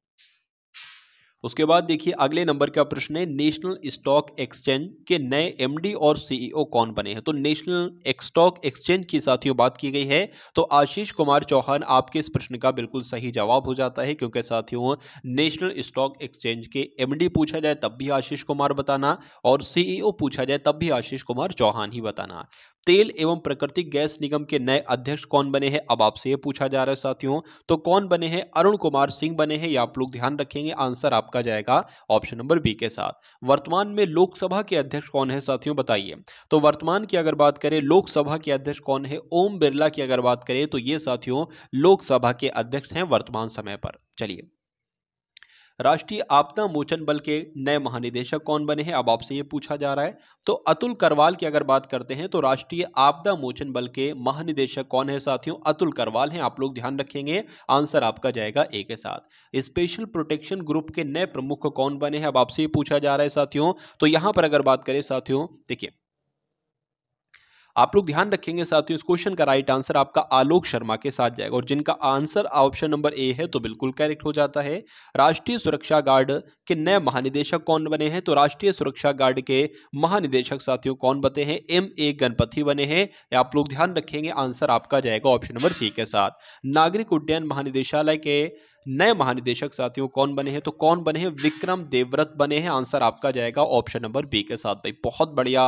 उसके बाद देखिए अगले नंबर का प्रश्न है नेशनल स्टॉक एक्सचेंज के नए एमडी और सीईओ कौन बने हैं, तो नेशनल स्टॉक एक्सचेंज की साथियों बात की गई है, तो आशीष कुमार चौहान आपके इस प्रश्न का बिल्कुल सही जवाब हो जाता है। क्योंकि साथियों नेशनल स्टॉक एक्सचेंज के एमडी पूछा जाए तब भी आशीष कुमार बताना, और सीईओ पूछा जाए तब भी आशीष कुमार चौहान ही बताना। तेल एवं प्राकृतिक गैस निगम के नए अध्यक्ष कौन बने हैं, अब आपसे ये पूछा जा रहा है साथियों, तो कौन बने हैं? अरुण कुमार सिंह बने हैं, ये आप लोग ध्यान रखेंगे। आंसर आपका जाएगा ऑप्शन नंबर बी के साथ। वर्तमान में लोकसभा के अध्यक्ष कौन है साथियों, बताइए। तो वर्तमान की अगर बात करें लोकसभा के अध्यक्ष कौन है, ओम बिरला की अगर बात करें तो ये साथियों लोकसभा के अध्यक्ष हैं वर्तमान समय पर। चलिए, राष्ट्रीय आपदा मोचन बल के नए महानिदेशक कौन बने हैं, अब आपसे ये पूछा जा रहा है। तो अतुल करवाल की अगर बात करते हैं तो राष्ट्रीय आपदा मोचन बल के महानिदेशक कौन है साथियों, अतुल करवाल हैं, आप लोग ध्यान रखेंगे। आंसर आपका जाएगा ए के साथ। स्पेशल प्रोटेक्शन ग्रुप के नए प्रमुख कौन बने हैं, अब आपसे ये पूछा जा रहा है साथियों। तो यहां पर अगर बात करें साथियों, देखिए आप लोग ध्यान रखेंगे साथियों, इस क्वेश्चन का राइट आंसर आपका आलोक शर्मा के साथ जाएगा, और जिनका आंसर ऑप्शन नंबर ए है तो बिल्कुल करेक्ट हो जाता है। राष्ट्रीय सुरक्षा गार्ड के नए महानिदेशक कौन बने हैं, तो राष्ट्रीय सुरक्षा गार्ड के महानिदेशक साथियों कौन बने हैं, एम ए गणपति बने हैं, आप लोग ध्यान रखेंगे। आंसर आपका जाएगा ऑप्शन नंबर सी के साथ। नागरिक उड्डयन महानिदेशालय के नए महानिदेशक साथियों कौन बने हैं, तो कौन बने हैं, विक्रम देवव्रत बने हैं। आंसर आपका जाएगा ऑप्शन नंबर बी के साथ। भाई बहुत बढ़िया,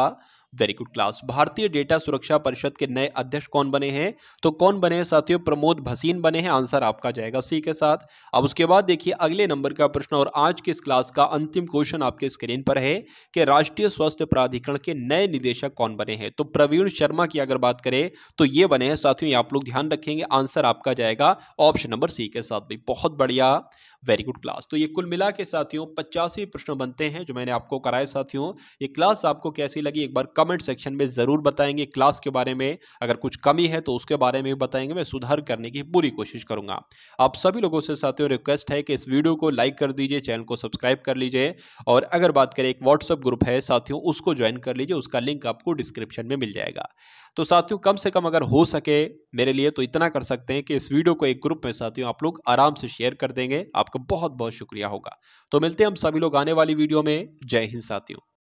वेरी गुड क्लास। भारतीय डेटा सुरक्षा परिषद के नए अध्यक्ष कौन बने हैं, तो कौन बने हैं साथियों, प्रमोद भसीन बने हैं। आंसर आपका जाएगा सी के साथ। अब उसके बाद देखिए अगले नंबर का प्रश्न और आज के इस क्लास का अंतिम क्वेश्चन आपके स्क्रीन पर है कि राष्ट्रीय स्वास्थ्य प्राधिकरण के नए निदेशक कौन बने हैं, तो प्रवीण शर्मा की अगर बात करें तो ये बने हैं साथियों, ये आप लोग ध्यान रखेंगे। आंसर आपका जाएगा ऑप्शन नंबर सी के साथ। भाई बहुत बढ़िया, वेरी गुड क्लास। तो ये कुल मिला के साथियों 85 प्रश्न बनते हैं जो मैंने आपको कराए साथियों। ये क्लास आपको कैसी लगी एक बार कमेंट सेक्शन में जरूर बताएंगे। क्लास के बारे में अगर कुछ कमी है तो उसके बारे में भी बताएंगे, मैं सुधार करने की पूरी कोशिश करूंगा। आप सभी लोगों से साथियों रिक्वेस्ट है कि इस वीडियो को लाइक कर दीजिए, चैनल को सब्सक्राइब कर लीजिए, और अगर बात करें एक व्हाट्सएप ग्रुप है साथियों उसको ज्वाइन कर लीजिए, उसका लिंक आपको डिस्क्रिप्शन में मिल जाएगा। तो साथियों कम से कम अगर हो सके मेरे लिए तो इतना कर सकते हैं कि इस वीडियो को एक ग्रुप में साथियों आप लोग आराम से शेयर कर देंगे, आपका बहुत बहुत शुक्रिया होगा। तो मिलते हैं हम सभी लोग आने वाली वीडियो में। जय हिंद साथियों।